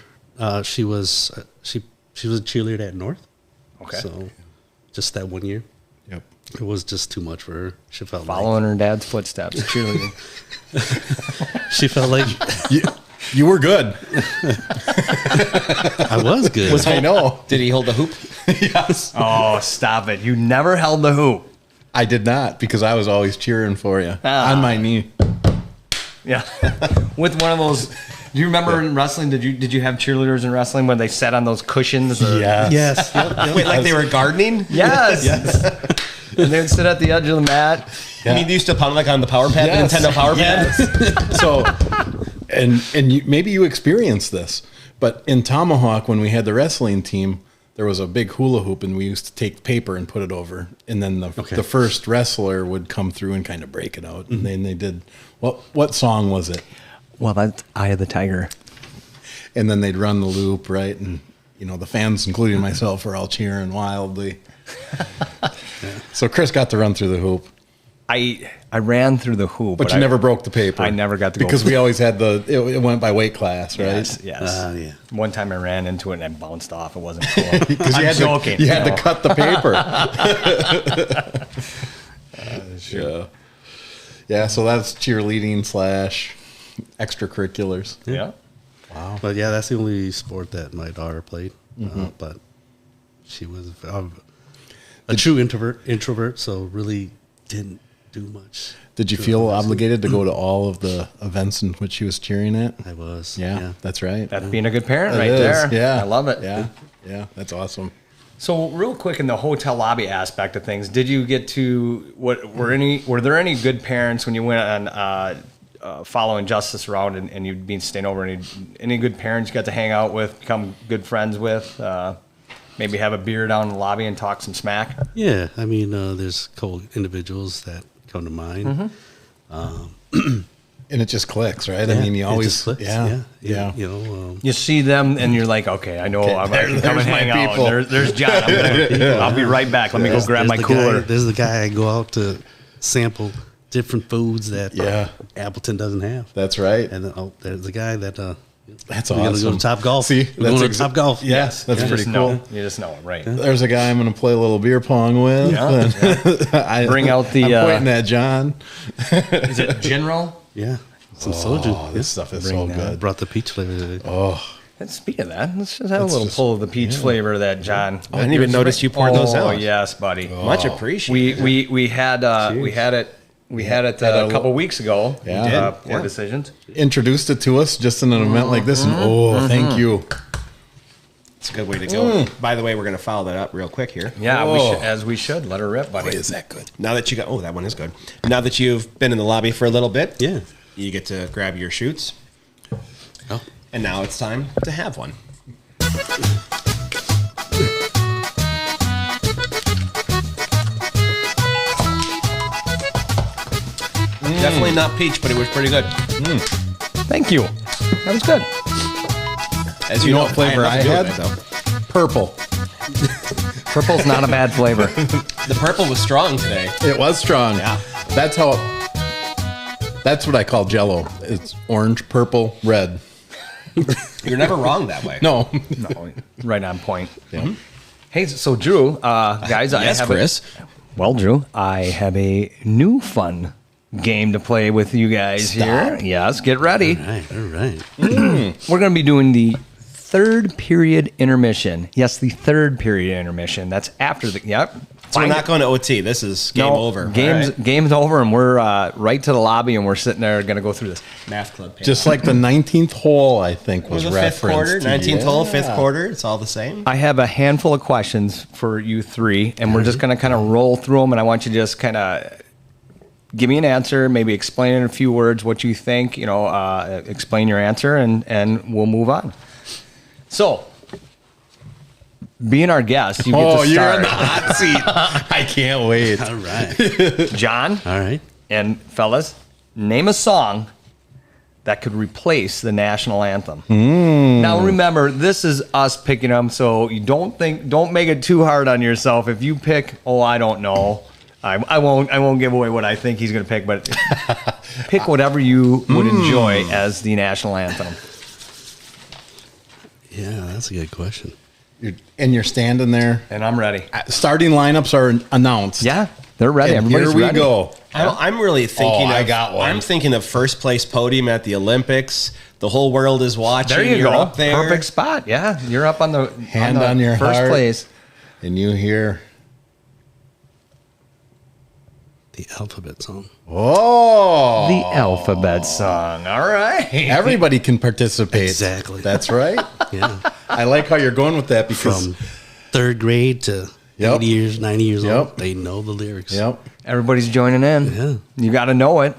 S6: she was a cheerleader at North.
S4: Okay.
S6: So just that 1 year.
S5: Yep.
S6: It was just too much for her. She felt
S4: following her dad's footsteps, cheerleading.
S6: like she felt like
S5: You were good.
S6: I was good.
S5: I know.
S3: Did he hold the hoop?
S5: Yes.
S4: Oh, stop it! You never held the hoop.
S5: I did not because I was always cheering for you
S4: Ah.
S5: on my knee.
S4: Yeah, with one of those. Do you remember in wrestling? Did you have cheerleaders in wrestling when they sat on those cushions?
S5: Yes.
S6: Yes. Yep.
S3: Wait, like they were gardening?
S4: Yes. And they would sit at the edge of the mat.
S3: You mean you used to pound like on the power pad,
S5: Yes.
S3: the Nintendo power pad?
S5: So, and maybe you experienced this, but in Tomahawk when we had the wrestling team, there was a big hula hoop, and we used to take paper and put it over, and then the first wrestler would come through and kind of break it out, and then they did what song was it?
S4: Well, that's Eye of the Tiger.
S5: And then they'd run the loop, right? And the fans, including myself, were all cheering wildly. So Chris got to run through the hoop.
S4: I ran through the hoop,
S5: But you never broke the paper.
S4: I never got to go
S5: because
S4: through.
S5: we always had it went by weight class, right?
S4: Yes.
S6: Yeah.
S4: One time I ran into it and I bounced off. It wasn't cool.
S5: Because
S4: I'm joking.
S5: you had to cut the paper. Yeah. Yeah. So that's cheerleading / extracurriculars.
S4: Yeah.
S5: Wow.
S6: But yeah, that's the only sport that my daughter played. But she was a true introvert, so really didn't do much.
S5: Did you feel obligated to go to all of the events in which she was cheering at?
S6: I was.
S5: Yeah, that's right.
S4: That's being a good parent
S5: It
S4: right
S5: is.
S4: there.
S5: Yeah.
S4: I love it.
S5: Yeah. Yeah. That's awesome.
S4: So real quick in the hotel lobby aspect of things, did you get to were there any good parents when you went on following Justice around and you'd been staying over, any good parents you got to hang out with, become good friends with, maybe have a beer down in the lobby and talk some smack?
S6: Yeah, I mean, there's a couple individuals that come to mind.
S5: And it just clicks, right? I mean, you
S6: it
S5: always,
S6: just clicks,
S5: yeah.
S4: You see them and you're like, okay, I know I'm going to come and
S5: there's my
S4: hang out.
S5: people.
S4: There's John. I'll be right back. Let me go grab my cooler.
S6: There's the guy I go out to sample different foods that Appleton doesn't have.
S5: That's right.
S6: And then, there's the guy that
S5: That's
S6: we're gonna
S5: awesome.
S6: go to Top Golf.
S5: See,
S6: we're going to Top Golf.
S5: Yes, that's
S4: You
S5: pretty
S4: just
S5: cool.
S4: know. You just know it, right?
S5: There's a guy I'm going to play a little beer pong with.
S4: Yeah. Bring out the,
S5: I'm pointing at John.
S4: Is it General?
S6: Yeah, some soju.
S5: Oh, this stuff is so
S6: I
S5: good.
S6: brought the peach flavor today.
S5: Oh,
S4: And speaking of that, let's just have a little pull of the peach flavor that John.
S3: I didn't even notice you poured those out.
S4: Oh yes, buddy.
S3: Much appreciated.
S4: We had it a couple weeks ago.
S5: Yeah.
S4: We
S5: did,
S4: Poor decisions.
S5: introduced it to us just in an event like this, and thank you.
S3: It's a good way to go. By the way, we're going to follow that up real quick here.
S4: Yeah, we should let her rip, buddy.
S5: Is that good?
S3: Now that that one is good. Now that you've been in the lobby for a little bit,
S6: Yeah.
S3: you get to grab your shoots.
S6: Oh.
S3: And now it's time to have one. Definitely not peach, but it was pretty good.
S4: Thank you. That was good.
S3: As
S5: You know what flavor I had? Purple.
S4: Purple's not a bad flavor.
S3: The purple was strong today.
S5: It was strong.
S3: Yeah.
S5: That's what I call Jell-O. It's orange, purple, red.
S3: You're never wrong that way.
S5: No.
S4: No, right on point. Hey, so Drew, guys, I
S3: Yes,
S4: have
S3: Chris.
S4: Well, Drew, I have a new fun game to play with you guys here. Yes, get ready.
S6: All right.
S4: We're going to be doing the third period intermission. Yes, the third period intermission. That's after the, yep.
S3: So we're not going to OT. This is game over.
S4: Game's over, and we're right to the lobby, and we're sitting there going to go through this.
S3: Math club.
S5: Just like the 19th hole, I think, was
S3: the
S5: referenced.
S3: fifth quarter,
S5: to
S3: 19th hole, fifth quarter. It's all the same.
S4: I have a handful of questions for you three, and we're just going to kind of roll through them, and I want you to just kind of give me an answer, maybe explain in a few words what you think, explain your answer, and we'll move on. So, being our guest, you get to start.
S5: You're in the hot seat. I can't wait.
S6: All right.
S4: John,
S6: All right.
S4: and fellas, name a song that could replace the national anthem. Now remember, this is us picking them, so you don't make it too hard on yourself. If you pick, I don't know, I won't give away what I think he's going to pick, but pick whatever you would enjoy as the national anthem.
S6: Yeah, that's a good question.
S5: You're standing there.
S4: And I'm ready.
S5: Starting lineups are announced.
S4: Yeah, they're ready.
S5: And
S4: Everybody's
S5: here we
S4: ready.
S5: go.
S3: I'm really thinking.
S5: I got one.
S3: I'm thinking of first place podium at the Olympics. The whole world is watching.
S4: There you
S3: You're
S4: go.
S3: Up there.
S4: Perfect spot. Yeah, you're up on the
S5: Hand on your
S4: first
S5: heart.
S4: place.
S5: And you hear,
S6: The alphabet song.
S5: oh.
S4: The alphabet song. All right.
S5: Everybody can participate.
S6: Exactly.
S5: That's right.
S6: Yeah.
S5: I like how you're going with that because.
S6: From third grade to
S5: Yep.
S6: 90 years
S5: Yep.
S6: old, they know the lyrics.
S5: Yep.
S4: Everybody's joining in.
S6: Yeah.
S4: You got to know it.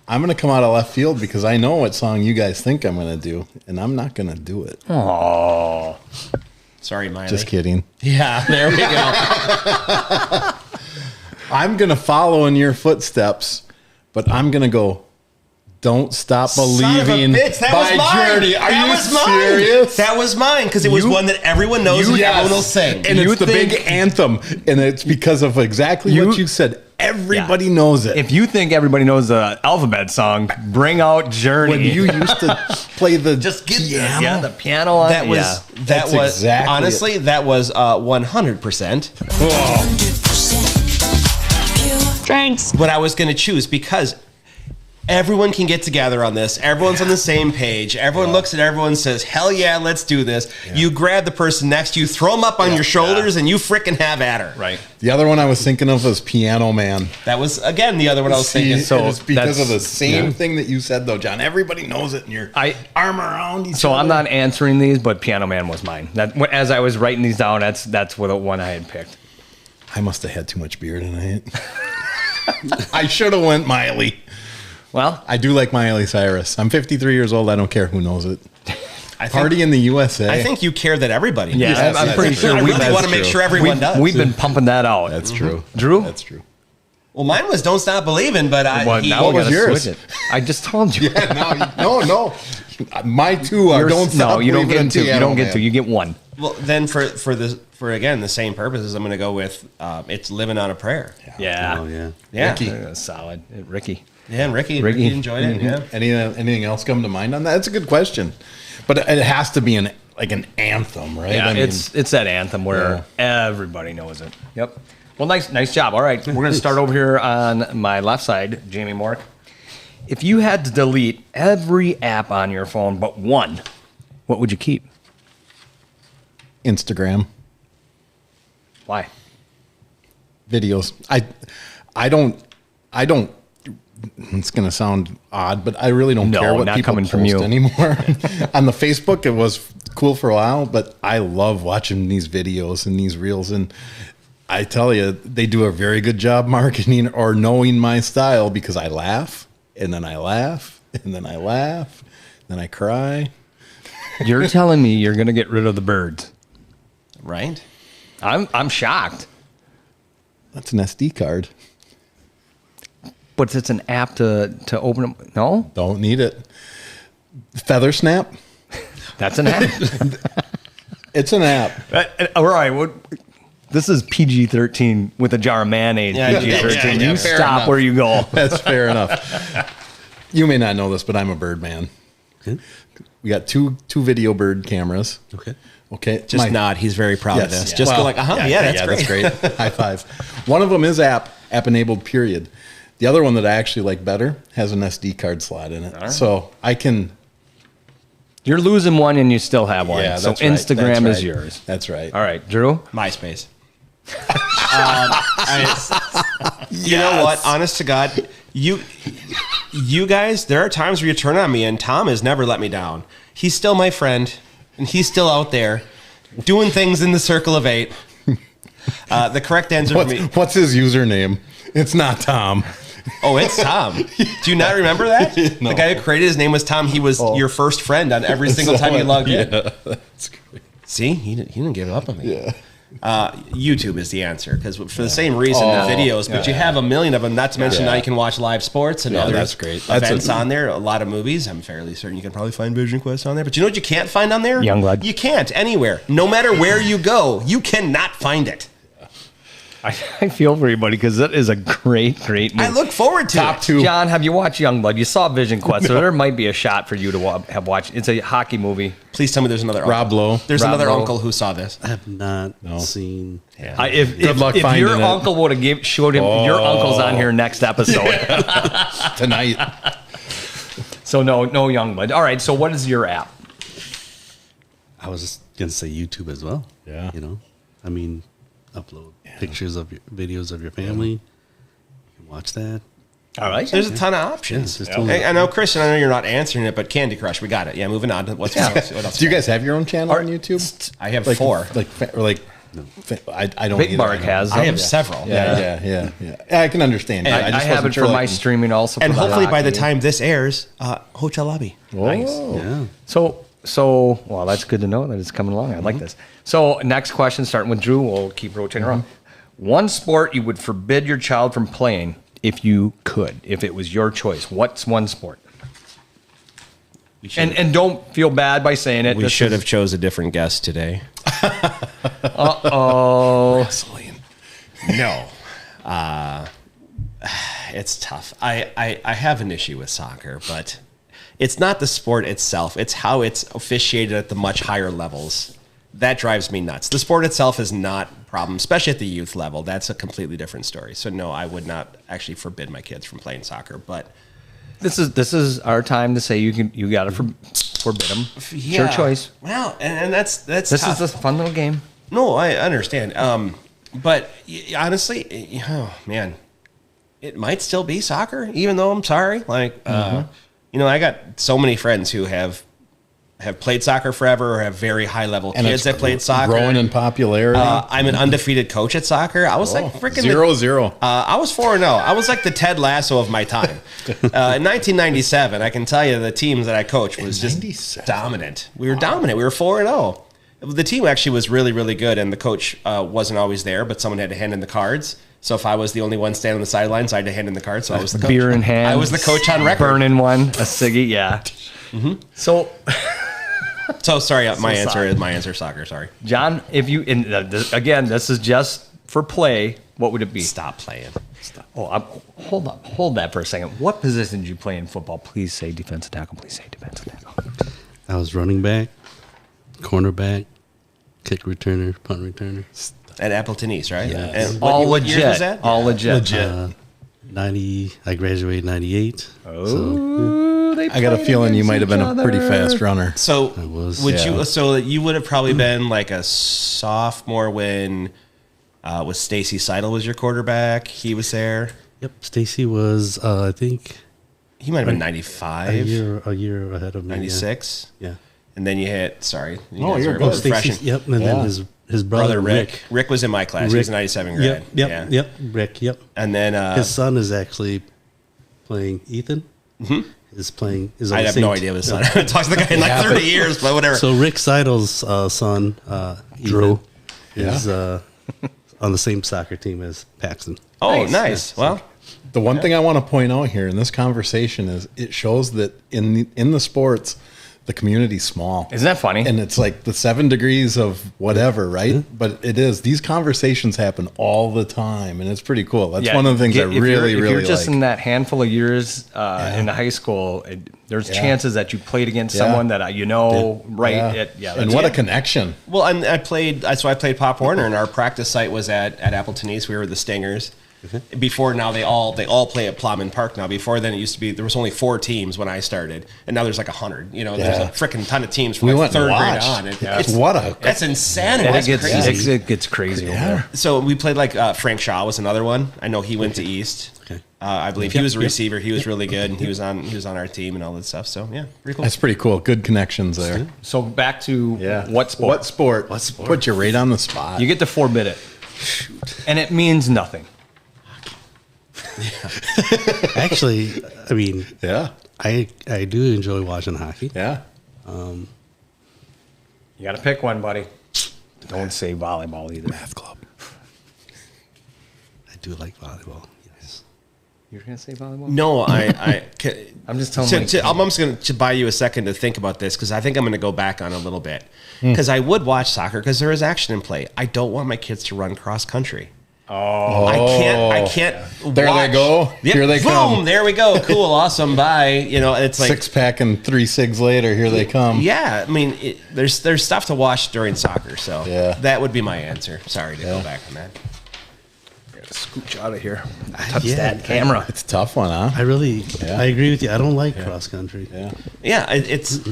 S5: I'm going to come out of left field because I know what song you guys think I'm going to do, and I'm not going to do it.
S4: Oh.
S3: Sorry, Miley.
S5: Just kidding.
S3: Yeah, there we go.
S5: I'm going to follow in your footsteps, but I'm going to go, Don't Stop Believing
S3: Son of a bitch, that
S5: by
S3: was mine.
S5: Journey. Are
S3: That
S5: you
S3: was mine.
S5: serious?
S3: That was mine because it was one that everyone knows and everyone will sing.
S5: And
S4: You
S5: it's the
S4: think-
S5: big anthem, and it's because of exactly what you said. Everybody knows it.
S4: If you think everybody knows the alphabet song, bring out Journey.
S5: When you used to play the
S4: just get
S5: piano,
S4: yeah, the piano on.
S3: that was
S4: yeah.
S3: that
S5: That's
S3: was
S5: exactly
S3: honestly that was 100%.
S7: Thanks.
S3: What I was going to choose because everyone can get together on this. Everyone's on the same page. Everyone looks at everyone and says, hell yeah, let's do this. Yeah. You grab the person next to you, throw them up on your shoulders, and you frickin' have at her.
S4: Right.
S5: The other one I was thinking of was Piano Man.
S3: That was, again, the other one I was thinking.
S5: So it's because
S4: that's-
S5: of the same thing that you said, though, John. Everybody knows it, and your arm around each
S4: So
S5: other.
S4: I'm not answering these, but Piano Man was mine. That as I was writing these down, that's what the one I had picked.
S5: I must have had too much beer tonight. I should have went Miley.
S4: Well,
S5: I do like Miley Cyrus. I'm 53 years old. I don't care who knows it.
S3: I think,
S5: Party in the USA.
S3: I think you care that everybody
S4: yeah,
S3: knows.
S4: I'm pretty sure
S3: I
S4: we
S3: really want to make sure everyone does.
S4: We've been pumping that out.
S5: that's true.
S4: Drew?
S5: That's true.
S3: Well, mine was Don't Stop Believing, but
S4: Well, now
S5: What
S4: we
S5: was
S4: gotta
S5: yours?
S4: switch it. I just told you.
S5: No. My two are Don't Stop
S4: No, you don't
S5: Believing
S4: get two. You
S5: Piano
S4: don't get
S5: Man.
S4: two. You get one.
S3: Well, then for again the same purposes, I'm going to go with it's Living on a Prayer.
S4: Yeah.
S6: Oh, yeah.
S3: Yeah,
S5: Ricky.
S4: Solid. Ricky.
S3: Yeah, and Ricky enjoyed it. Yeah.
S5: Anything else come to mind on that? That's a good question, but it has to be an anthem, right?
S4: Yeah,
S5: I mean,
S4: it's that anthem where everybody knows it. Yep. Well, nice job. All right, we're going to start over here on my left side, Jamie Mork. If you had to delete every app on your phone but one, what would you keep?
S5: Instagram
S4: Why?
S5: videos. I don't. It's going to sound odd, but I really don't
S4: No,
S5: care what
S4: not
S5: people
S4: coming
S5: post
S4: from you.
S5: anymore. On the Facebook, it was cool for a while, but I love watching these videos and these reels. And I tell you, they do a very good job marketing or knowing my style because I laugh and then I laugh and then I laugh, then I cry.
S4: You're telling me you're going to get rid of the birds?
S3: Right.
S4: I'm shocked.
S5: That's an SD card.
S4: But it's an app to open them. No,
S5: Don't need it. Feather Snap.
S4: that's an app.
S5: It's an app.
S4: All right. This is PG-13 with a jar of mayonnaise.
S3: Yeah,
S4: PG-13.
S3: yeah,
S4: You
S5: fair
S4: stop
S5: enough.
S4: where you go.
S5: That's fair enough. You may not know this, but I'm a bird man.
S6: Okay.
S5: We got two video bird cameras.
S6: Okay.
S5: Okay.
S3: Just nod. He's very proud of this. Just go
S5: Well,
S3: like, that's great.
S5: That's great. High five. One of them is app enabled, period. The other one that I actually like better has an SD card slot in it.
S4: All right.
S5: So I can.
S4: You're losing one and you still have one.
S5: Yeah,
S4: so
S5: that's right.
S4: Instagram
S5: That's
S4: is
S5: right.
S4: yours.
S5: That's right.
S4: All right, Drew.
S3: MySpace. You know what? Honest to God, you guys, there are times where you turn on me, and Tom has never let me down. He's still my friend, and he's still out there doing things in the circle of 8. The correct answer for me.
S5: What's his username? It's not Tom.
S3: Oh, it's Tom. Do you not remember that?
S5: No.
S3: The guy who created his name was Tom. He was your first friend on every single time you logged in.
S5: Yeah, that's great.
S3: See, he didn't give up on me.
S5: Yeah.
S3: YouTube is the answer because for the same reason, the videos, but you have a million of them. Not to mention now you can watch live sports and other
S5: that's great.
S3: events on there. A lot of movies. I'm fairly certain you can probably find Vision Quest on there. But you know what you can't find on there?
S4: Youngblood.
S3: You can't anywhere. No matter where you go, you cannot find it.
S4: I feel for you, buddy, because that is a great movie.
S3: I look forward to
S5: Top
S3: it.
S5: 2.
S4: John, have you watched Youngblood? You saw Vision Quest, so there might be a shot for you to have watched. It's a hockey movie.
S3: Please tell me there's another
S5: Rob
S3: uncle.
S5: Lowe.
S3: There's
S4: Rob
S3: another
S4: Lowe.
S3: uncle who saw this.
S6: I have not seen.
S3: Yeah.
S4: If
S5: luck
S4: if
S5: finding
S4: your
S5: it.
S4: uncle would have showed him, your uncle's on here next episode.
S5: Tonight.
S4: So no Youngblood. All right. So what is your app?
S6: I was just gonna say YouTube as well.
S5: Yeah.
S6: You know, I mean, upload pictures of your videos of your family. You can watch that.
S4: All right.
S3: There's a ton of options.
S6: Yeah, there's totally-
S3: Hey, I know, Christian, I know you're not answering it, but Candy Crush, we got it. Yeah, moving on. What else?
S5: Do you guys have your own channel on YouTube?
S3: I have 4.
S5: I don't.
S4: Big
S5: either.
S4: Mark has.
S3: I have several.
S5: Yeah. I can understand.
S4: I
S5: just
S4: have
S5: wasn't
S4: it for
S5: sure,
S4: my streaming also.
S3: And
S4: for
S3: hopefully by the
S4: hockey.
S3: time this airs, Hotel Lobby.
S4: Nice.
S6: Yeah.
S4: So well, that's good to know that it's coming along. I like this. So next question, starting with Drew. We'll keep rotating around. One sport you would forbid your child from playing if you could, if it was your choice. What's one sport? And don't feel bad by saying it.
S3: We should have chose a different guest today.
S4: Oh,
S3: No. It's tough. I have an issue with soccer, but it's not the sport itself. It's how it's officiated at the much higher levels. That drives me nuts. The sport itself is not a problem, especially at the youth level. That's a completely different story. So no, I would not actually forbid my kids from playing soccer, but
S4: this is our time to say you got to forbid them. It's your choice.
S3: Well, and that's
S4: This
S3: tough.
S4: is a fun little game.
S3: No, I understand. But honestly, oh man, it might still be soccer, even though I'm sorry. Like, you know, I got so many friends who have played soccer forever or have very high level
S5: And
S3: kids
S5: it's
S3: that played soccer.
S5: growing in popularity.
S3: I'm an undefeated coach at soccer. I was like freaking
S5: 0-0.
S3: I was 4-0. I was like the Ted Lasso of my time. In 1997, I can tell you the teams that I coached was just
S5: 97?
S3: dominant. We were dominant. We were 4-0. The team actually was really, really good, and the coach wasn't always there, but someone had to hand in the cards. So if I was the only one standing on the sidelines, I had to hand in the cards. So I was the coach.
S4: Beer in hand.
S3: I was the coach on record.
S4: Burning one, a ciggy, yeah. So,
S3: So sorry, my
S4: sorry.
S3: answer is soccer. Sorry.
S4: John, if you again, this is just for play. What would it be?
S3: Stop playing.
S4: Hold that for a second. What position did you play in football? Please say defensive tackle. Please say defensive tackle.
S6: I was running back, cornerback, kick returner, punt returner.
S3: At Appleton East, right?
S6: Yes.
S3: And
S4: All
S3: what year
S4: legit.
S3: was that?
S4: All legit.
S6: 90. I graduated 98.
S4: Oh,
S6: So
S5: I got a feeling you might have been a pretty fast runner.
S3: So
S6: was,
S3: would
S5: yeah.
S3: you? So you would have probably been like a sophomore when was Stacy Seidel was your quarterback. He was there.
S6: yep, Stacy was I think
S3: He might have been
S6: a
S3: 95,
S6: year ahead of me.
S3: 96.
S6: Yeah.
S3: And then you hit. Sorry, you
S5: Oh,
S3: guys
S5: you're
S3: were
S5: good.
S3: refreshing.
S6: Stacy, yep, and
S5: Yeah.
S6: then his brother,
S3: Rick. Rick was in my class. He was in 97 grade.
S6: Yep, yep, Rick, yep.
S3: And then
S6: His son is actually playing Ethan. Is playing. Is on
S3: I
S6: the
S3: have
S6: same
S3: no idea what his son. I haven't talked to the guy in like 30 years, but whatever.
S6: So Rick Seidel's son,
S4: Drew.
S6: Ethan, is on the same soccer team as Paxton.
S3: oh,
S4: Nice.
S3: nice. Well,
S5: The one thing I want to point out here in this conversation is it shows that in the sports, the community's small.
S4: Isn't that funny?
S5: And it's like the 7 degrees of whatever, right? But it is. These conversations happen all the time, and it's pretty cool. That's one of the things I really,
S4: if
S5: really
S4: you're just
S5: like.
S4: in that handful of years in high school, there's chances that you played against someone that right?
S5: And what a connection.
S3: well, and I played. So I played Pop Warner, and our practice site was at Appleton East. We were the Stingers. Before now, they all play at Plowman Park now. Before then, it used to be there was only 4 teams when I started, and now there's like 100. You know, there's a freaking ton of teams from
S5: We
S3: like
S5: went and
S3: 3rd grade
S5: watched.
S3: on. That's insanity. That's crazy.
S4: It gets crazy over there.
S3: So we played like Frank Shaw was another one. I know he went to East.
S6: Okay.
S3: I believe he was a receiver. He was really good, and he was on our team and all that stuff. So yeah, pretty cool.
S5: That's pretty cool. Good connections there.
S4: So back to what sport?
S5: What sport?
S6: What sport?
S5: Put you right on the spot.
S4: You get to forbid it. And it means nothing.
S6: Actually, I mean,
S5: yeah.
S6: I do enjoy watching hockey.
S5: Yeah.
S4: You got to pick one, buddy. Don't say volleyball either.
S5: Math club.
S6: I do like volleyball. Yes.
S4: You're going to say volleyball?
S3: No,
S4: I'm just telling you.
S3: I'm just going to buy you a second to think about this because I think I'm going to go back on a little bit. Because I would watch soccer because there is action in play. I don't want my kids to run cross country.
S4: Oh.
S3: I can't.
S5: There
S3: watch.
S5: they go.
S3: Yep,
S5: Here they
S3: boom,
S5: come.
S3: There we go. Cool. Awesome. Bye. You know, it's like
S5: 6-pack and 3 cigs later. Here they come.
S3: Yeah, I mean, there's stuff to watch during soccer, so that would be my answer. Sorry to go back on that.
S4: Scooch out of here. Touch that camera.
S5: It's a tough one, huh?
S6: I agree with you. I don't like cross country.
S3: Yeah, it's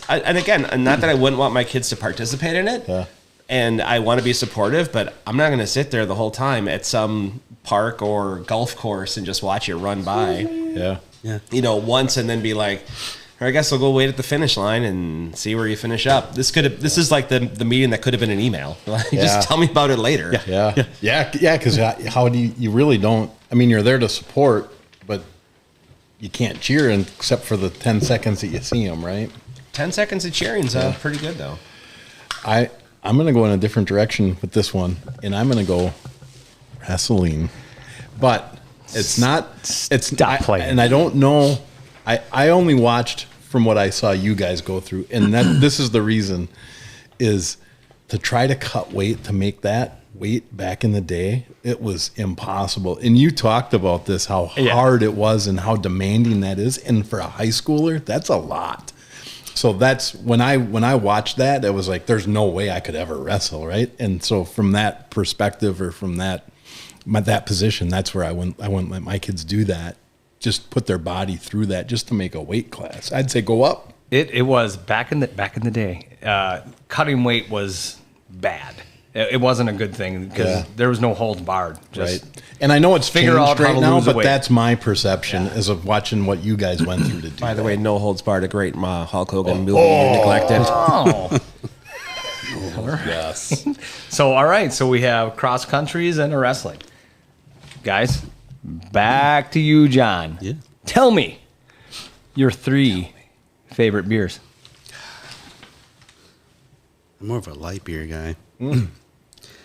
S3: and again, not that I wouldn't want my kids to participate in it.
S5: Yeah.
S3: And I want to be supportive, but I'm not going to sit there the whole time at some park or golf course and just watch it run by.
S5: Yeah.
S6: Yeah.
S3: You know, once and then be like, I guess I'll go wait at the finish line and see where you finish up. This is like the meeting that could have been an email. Like, just tell me about it later.
S5: Yeah. Because how do you really don't? I mean, you're there to support, but you can't cheer except for the 10 seconds that you see them, right?
S3: 10 seconds of cheering's pretty good though.
S5: I'm going to go in a different direction with this one, and I'm going to go wrestling. But it's not. It's
S4: Stop playing.
S5: And I don't know. I only watched from what I saw you guys go through, and this is the reason, is to try to cut weight to make that weight back in the day. It was impossible. And you talked about this, how hard it was and how demanding that is. And for a high schooler, that's a lot. So that's when I watched that, it was like, there's no way I could ever wrestle, right? And so from that perspective, or from that position, that's where I wouldn't let my kids do that. Just put their body through that just to make a weight class. I'd say go up.
S4: It was back in the day. Cutting weight was bad. It wasn't a good thing because there was no holds barred.
S5: Right. And I know it's
S4: figure
S5: changed
S4: out how
S5: right
S4: to
S5: now,
S4: lose the
S5: but
S4: weight.
S5: that's my perception as of watching what you guys went through to do.
S3: By the way, no holds barred, a great Hulk Hogan movie you neglected.
S4: Oh.
S5: Yes.
S4: So, all right. So we have cross countries and a wrestling. Guys, back to you, John.
S6: Yeah.
S4: Tell me your 3 favorite beers.
S6: I'm more of a light beer guy.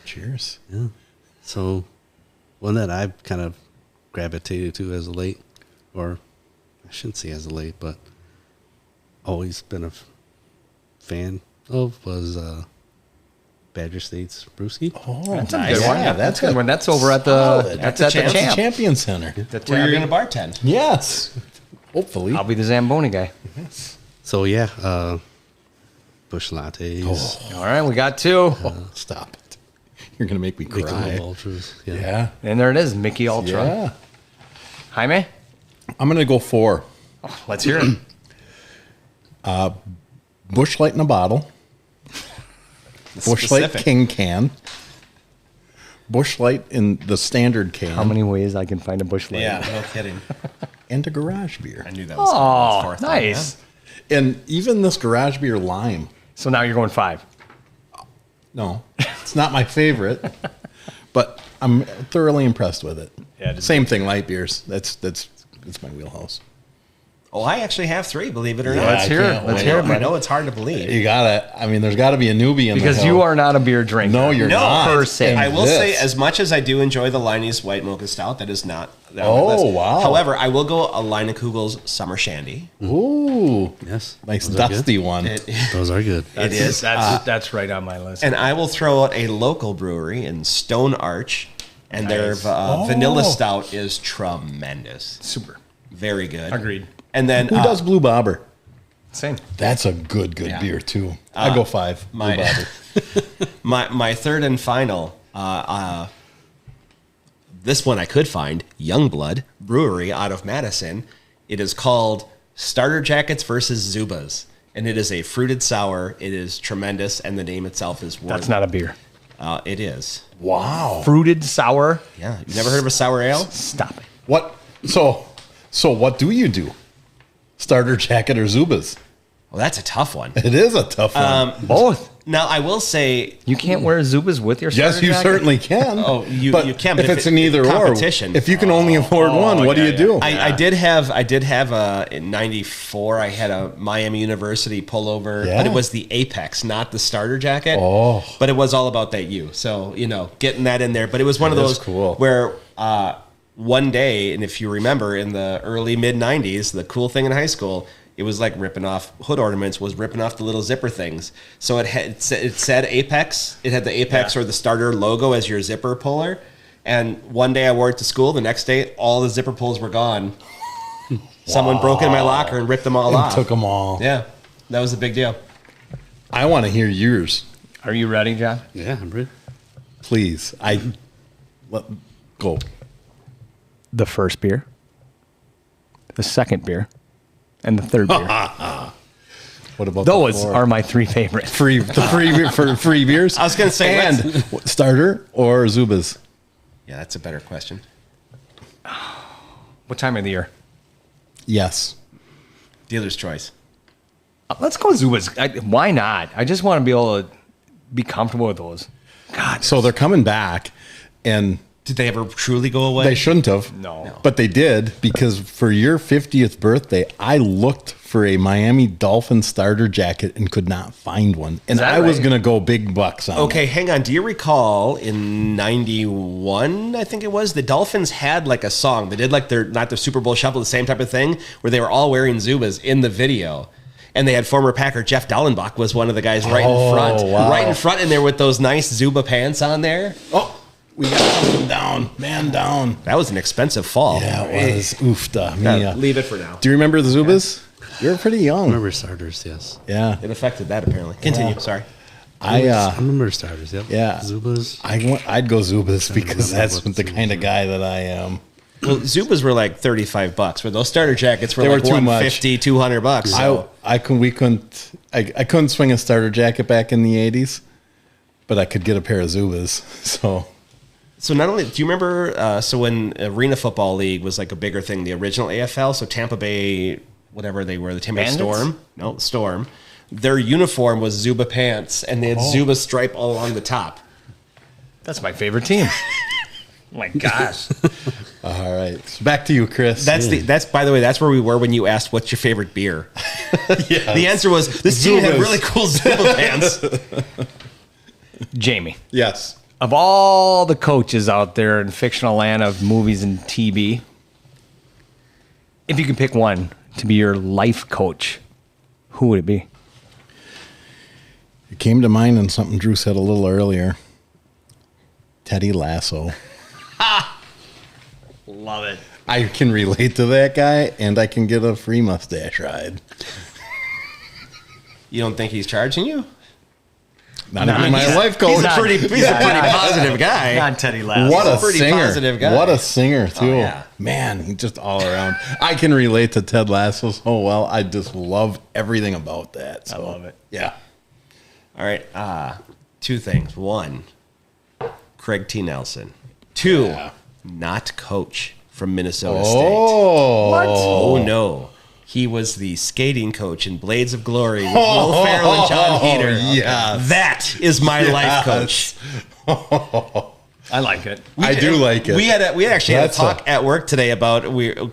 S5: Cheers.
S6: Yeah. So, one that I've kind of gravitated to as of late, or I shouldn't say as of late, but always been a fan of, was Badger State's Brewski.
S5: Oh,
S4: That's a good one.
S5: Yeah,
S4: That's a good one. That's over at the
S5: That's
S4: at the
S5: at the
S4: Champ.
S5: Champion Center.
S3: Where you're going to bartend.
S5: Yes. Hopefully.
S4: I'll be the Zamboni guy.
S6: So yeah, Bush lattes,
S4: All right, we got 2.
S5: Stop it. You're going to make me cry.
S6: Michelob Ultras.
S5: Yeah.
S4: And there it is, Mickey Ultra.
S5: Yeah.
S4: Jaime,
S5: I'm going to go 4.
S4: let's hear it.
S5: Busch Light in a bottle. Busch Light
S3: Specific.
S5: King can. Busch Light in the standard can.
S4: How many ways I can find a Bush Light?
S3: Yeah, no kidding.
S5: And a garage beer.
S3: I knew that was
S4: Oh,
S3: fourth
S4: nice.
S5: And even this garage beer lime.
S4: So now you're going 5.
S5: No, it's not my favorite, but I'm thoroughly impressed with it.
S4: Yeah, it is
S5: Same thing, light beers. That's my wheelhouse.
S3: Oh, I actually have 3, believe it or
S5: Yeah,
S3: not.
S4: Let's hear it.
S5: can't
S4: Let's
S5: wait.
S4: hear it,
S3: I
S4: buddy.
S3: know it's hard to believe.
S5: You gotta. I mean, there's got to be a newbie in
S4: Because
S5: the
S4: you
S5: hill.
S4: are not a beer drinker.
S5: No, you're
S3: No,
S5: not.
S4: per se.
S3: I will
S5: This.
S3: say, as much as I do enjoy the Liney's White Mocha Stout, that is not. That on
S5: Oh,
S3: my list.
S5: wow.
S3: However, I will go a Line of Kugel's Summer Shandy.
S5: Ooh,
S6: Yes.
S5: nice
S6: Those are
S5: dusty
S6: good.
S5: one.
S6: Those are good.
S3: It is.
S4: That's right on my list.
S3: And I will throw out a local brewery in Stone Arch, and their vanilla stout is tremendous.
S4: Super.
S3: Very good.
S4: Agreed.
S3: And then
S5: Who does Blue Bobber?
S4: Same.
S5: That's a good beer too. I go 5.
S3: my-
S5: Blue Bobber.
S3: my third and final this one I could find, Youngblood Brewery out of Madison. It is called Starter Jackets versus Zubas. And it is a fruited sour. It is tremendous, and the name itself is worth.
S4: That's not a beer.
S3: It is.
S5: Wow.
S4: Fruited sour.
S3: Yeah. You've never heard of a sour ale?
S4: Stop it.
S5: What? So what do you do? Starter jacket or Zubas?
S3: Well, that's a tough one.
S5: It is a tough one.
S4: Both.
S3: Now, I will say,
S4: You can't wear Zubas with your starter
S5: Yes, you
S4: jacket?
S5: certainly can.
S3: Oh, you can, but
S5: if
S3: if
S5: it's
S3: it-
S5: an either
S3: competition.
S5: or, if you can only afford one, what do you do?
S3: I did have in '94. I had a Miami University pullover,
S5: Yeah.
S3: but it was the Apex, not the starter jacket.
S5: Oh.
S3: But it was all about that U. So getting that in there. But it was one of
S5: That is
S3: those
S5: cool.
S3: where one day, and if you remember, in the early mid '90s, the cool thing in high school. It was like ripping off hood ornaments, was ripping off the little zipper things. So it said Apex. It had the Apex or the starter logo as your zipper puller. And one day I wore it to school. The next day, all the zipper pulls were gone. Someone broke into my locker and ripped them all off.
S5: Took them all.
S3: Yeah, that was a big deal.
S5: I want to hear yours,
S4: Are you ready, John?
S6: Yeah, I'm ready.
S5: please. Go.
S4: The first beer, the second beer, and the third beer.
S5: What about
S4: Those
S5: the four?
S4: are my three favorites.
S5: free for free beers?
S3: I was going to say,
S5: and starter or Zubas?
S3: yeah, that's a better question.
S4: What time of the year?
S5: Yes.
S3: Dealer's choice.
S4: Let's go Zubas. Why not? I just want to be able to be comfortable with those. God.
S5: So they're coming back, and
S3: Did they ever truly go away?
S5: they shouldn't have.
S4: No.
S5: But they did, because for your 50th birthday, I looked for a Miami Dolphin starter jacket and could not find one. And
S4: that
S5: I was
S4: right?
S5: going to go big bucks on
S3: Okay, hang on. Do you recall in '91, I think it was, the Dolphins had like a song. They did like not their Super Bowl shuffle, the same type of thing, where they were all wearing Zubas in the video. And they had former Packer Jeff Dallenbach was one of the guys right in front.
S5: wow.
S3: Right in front in there with those nice Zuba pants on there.
S5: Oh, we got something down. Man down.
S3: That was an expensive fall.
S5: Yeah, it was. Oofda.
S3: Yeah, leave it for now.
S5: Do you remember the Zubas? You're pretty young.
S6: Remember starters? Yes.
S5: Yeah.
S3: It affected that apparently. Continue. Sorry.
S6: I remember starters. Yep.
S5: Yeah.
S6: Zubas.
S5: I'd go Zubas because
S6: remember
S5: that's
S6: what
S5: the
S6: Zubas
S5: kind of
S6: were.
S5: guy that I am.
S3: Well, Zubas were like $35, where those starter jackets were
S5: They
S3: like
S5: were too much.
S3: $150, $200. So.
S5: I couldn't swing a starter jacket back in the 80s, but I could get a pair of Zubas.
S3: So not only, do you remember, so when Arena Football League was like a bigger thing, the original AFL, so Tampa Bay, whatever they were, the Tampa Bay
S4: Bandits?
S3: Storm? No, Storm. Their uniform was Zuba pants, and they had Zuba stripe all along the top.
S4: That's my favorite team. Oh my gosh.
S5: All right, so back to you, Chris.
S3: That's by the way, that's where we were when you asked what's your favorite beer. The answer was, this team had
S5: Zubas.
S3: really cool Zuba pants.
S4: Jamie,
S5: yes.
S4: of all the coaches out there in fictional land of movies and TV, if you could pick one to be your life coach, who would it be?
S5: It came to mind and something Drew said a little earlier. Teddy Lasso.
S4: Love it.
S5: I can relate to that guy, and I can get a free mustache ride.
S3: You don't think he's charging you?
S5: Not even my life coach.
S3: He's a pretty positive guy.
S4: Not Teddy Lasso.
S5: What a
S3: pretty
S5: singer.
S3: positive guy.
S5: What a singer, too.
S3: yeah.
S5: Man, he just all around. I can relate to Ted Lasso so well. I just love everything about that. So,
S4: I love it.
S5: Yeah.
S3: All right. Two things. One, Craig T. Nelson. Two, not coach from Minnesota State. Oh, no. He was the skating coach in Blades of Glory with Will Ferrell and John Heater.
S5: yes.
S3: That is my life coach.
S4: I like it.
S5: I do like it.
S3: We actually had a
S5: That's
S3: talk at work today about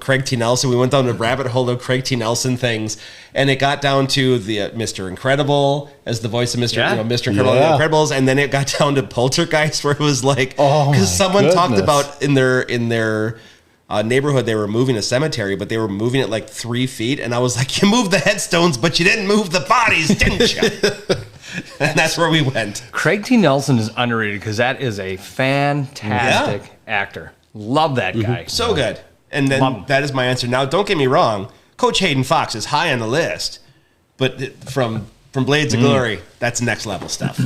S3: Craig T. Nelson. We went down a rabbit hole of Craig T. Nelson things, and it got down to the Mr. Incredible as the voice of Mr.
S4: Yeah.
S3: Mr. Incredible and
S5: Yeah.
S3: the Incredibles, and then it got down to Poltergeist, where it was like,
S5: Oh, my
S3: someone talked
S5: goodness.
S3: about in their neighborhood they were moving a cemetery, but they were moving it like 3 feet, and I was like, you moved the headstones, but you didn't move the bodies, didn't you? And that's where we went.
S4: Craig T. Nelson is underrated because that is a fantastic actor. Love that guy.
S3: So good. And
S4: Love
S3: then
S4: him.
S3: that is my answer. Now, don't get me wrong. Coach Hayden Fox is high on the list, but from Blades of Glory, that's next level stuff.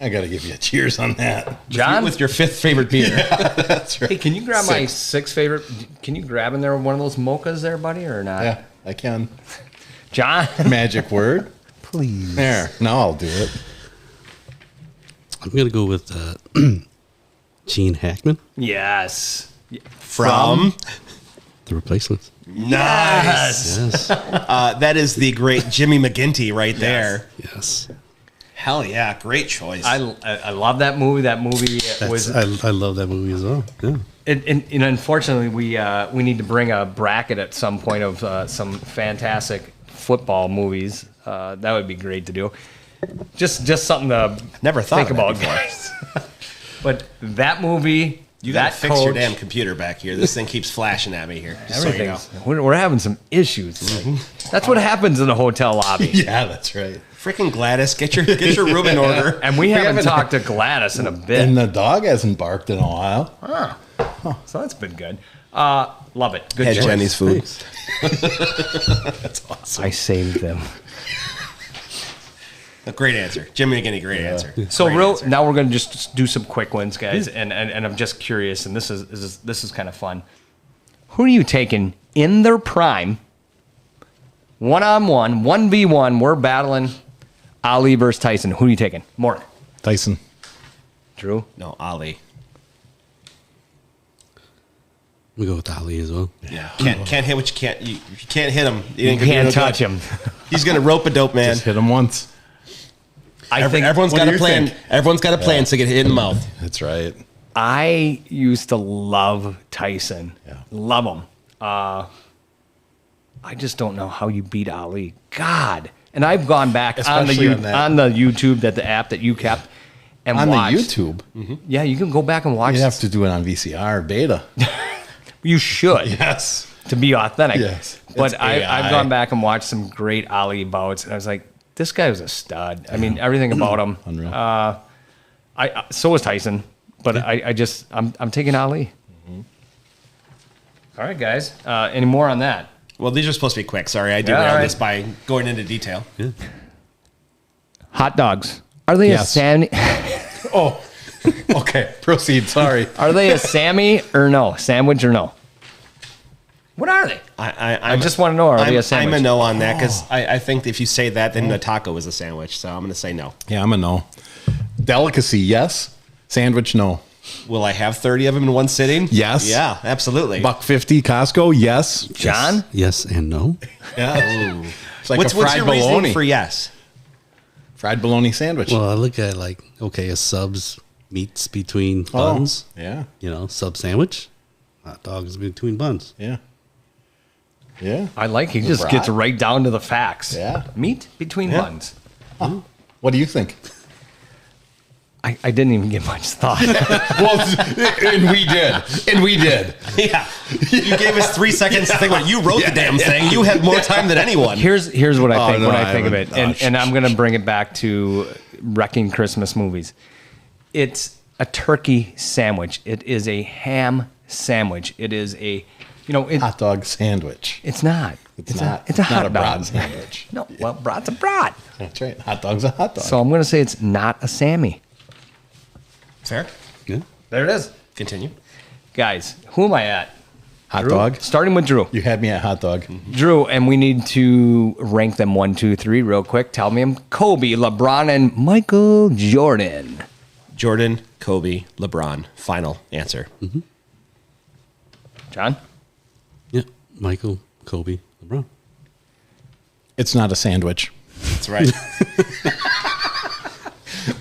S5: I I got to give you a cheers on that.
S4: John,
S3: with your fifth favorite beer.
S5: That's right.
S4: hey, can you grab my sixth favorite? Can you grab in there one of those mochas there, buddy, or not?
S5: Yeah, I can.
S4: John,
S5: Magic word.
S6: Please.
S5: There. Now I'll do it.
S6: I'm going to go with Gene Hackman,
S4: yes,
S3: From?
S6: The Replacements.
S3: Nice.
S6: Yes.
S3: That is the great Jimmy McGinty right there.
S6: Yes.
S3: Hell yeah. Great choice.
S4: I love that movie. That movie was.
S6: I love that movie as well. Yeah.
S4: And unfortunately, we need to bring a bracket at some point of some fantastic football movies. That would be great to do. Just something to
S3: Never thought
S4: think
S3: of that
S4: about, guys. But that movie,
S3: You
S4: that
S3: gotta fix your
S4: coach,
S3: damn computer back here. This thing keeps flashing at me here. Just so you know.
S4: everything's. We're having some issues. That's what happens in a hotel lobby.
S5: Yeah, that's right.
S3: Freaking Gladys, get your room in order.
S4: And we haven't talked to Gladys in a bit.
S5: And the dog hasn't barked in a while.
S4: So that's been good. Love it. Good
S3: Had
S4: choice.
S3: Jenny's food.
S5: That's awesome.
S4: I saved them.
S3: A great answer. Jimmy McGinty, great answer.
S4: So
S3: Great
S4: real
S3: answer.
S4: now we're going to just do some quick ones, guys, and I'm just curious, and this is kind of fun. Who are you taking in their prime? 1-on-1, 1v1. We're battling Ali versus Tyson. Who are you taking? Mark.
S5: Tyson.
S4: Drew.
S3: No, Ali.
S6: We go with Ali as well.
S3: Yeah. Can't hit what you can't. You can't hit him.
S4: You can't touch him.
S3: He's gonna rope a dope man.
S5: Just hit him once.
S4: I think
S3: Everyone's
S5: What
S3: got
S5: do
S3: a
S5: you
S3: plan.
S5: think?
S3: Everyone's got a plan to get hit in the mouth.
S5: That's right.
S4: I used to love Tyson.
S5: Yeah.
S4: Love him. I just don't know how you beat Ali. God. And I've gone back
S5: Especially on that.
S4: on the YouTube, the app that you kept, and
S5: On
S4: watched.
S5: the YouTube,
S4: Yeah, you can go back and watch.
S5: you have to do it on VCR beta.
S4: You should
S5: Yes.
S4: to be authentic.
S5: Yes.
S4: But
S5: It's
S4: I've
S5: AI.
S4: gone back and watched some great Ali bouts, and I was like, this guy was a stud. I mean, everything about him.
S5: Unreal.
S4: So was Tyson, but I'm taking Ali. All right, guys. Any more on that?
S3: Well, these are supposed to be quick. Sorry, I
S4: Yeah,
S3: derailed
S4: all right.
S3: this by going into detail.
S4: Hot dogs. Are they
S5: Yes.
S4: a Sammy?
S5: Oh, okay. Proceed. Sorry.
S4: Are they a Sammy or no? Sandwich or no? What are they?
S3: I
S4: just want to know, are they a
S3: I'm
S4: sandwich?
S3: a no on that because I think if you say that, then the taco is a sandwich. So I'm going to say no.
S5: Yeah, I'm a no. Delicacy, yes. Sandwich, no.
S3: Will I have 30 of them in one sitting?
S5: Yes.
S3: Yeah, absolutely.
S5: $1.50 Costco, yes.
S4: John?
S6: Yes and no.
S5: Yeah. It's like
S3: what's
S5: a fried
S3: your
S5: bologna.
S3: reasoning for yes?
S5: Fried bologna sandwich.
S6: Well, I look at a subs meats between
S5: Oh,
S6: buns.
S5: yeah.
S6: Sub sandwich. Hot dogs between buns.
S5: Yeah. Yeah.
S4: I like he just gets
S5: Right.
S4: right down to the facts.
S5: Yeah.
S4: Meat between
S3: Yeah.
S4: buns.
S5: What do you think?
S4: I didn't even give much thought.
S5: Well, and we did. And we did.
S3: Yeah. You gave us 3 seconds to think about it. You wrote the damn thing. You had more time than anyone.
S4: Here's what I think
S5: no,
S4: when
S5: I
S4: I think of it,
S5: haven't.
S4: and I'm going to bring it back to wrecking Christmas movies. It's a turkey sandwich. It is a ham sandwich. It is a,
S5: Hot dog sandwich.
S4: it's not.
S5: It's not.
S4: It's a hot
S5: not a
S4: dog
S5: broad sandwich.
S4: No, well, brat's a brat.
S5: That's right. Hot dog's a hot dog.
S4: So I'm going to say it's not a Sammy.
S3: Fair.
S6: Yeah.
S4: There it is.
S3: Continue.
S4: Guys, who am I at?
S5: hot
S4: Drew?
S5: dog.
S4: Starting with Drew.
S5: You had me at hot dog.
S4: Drew, and we need to rank them 1, 2, 3 real quick. Tell me them. Kobe, LeBron, and Michael Jordan.
S3: Jordan, Kobe, LeBron. Final answer.
S4: John?
S6: Yeah. Michael, Kobe, LeBron.
S5: It's not a sandwich.
S3: That's right.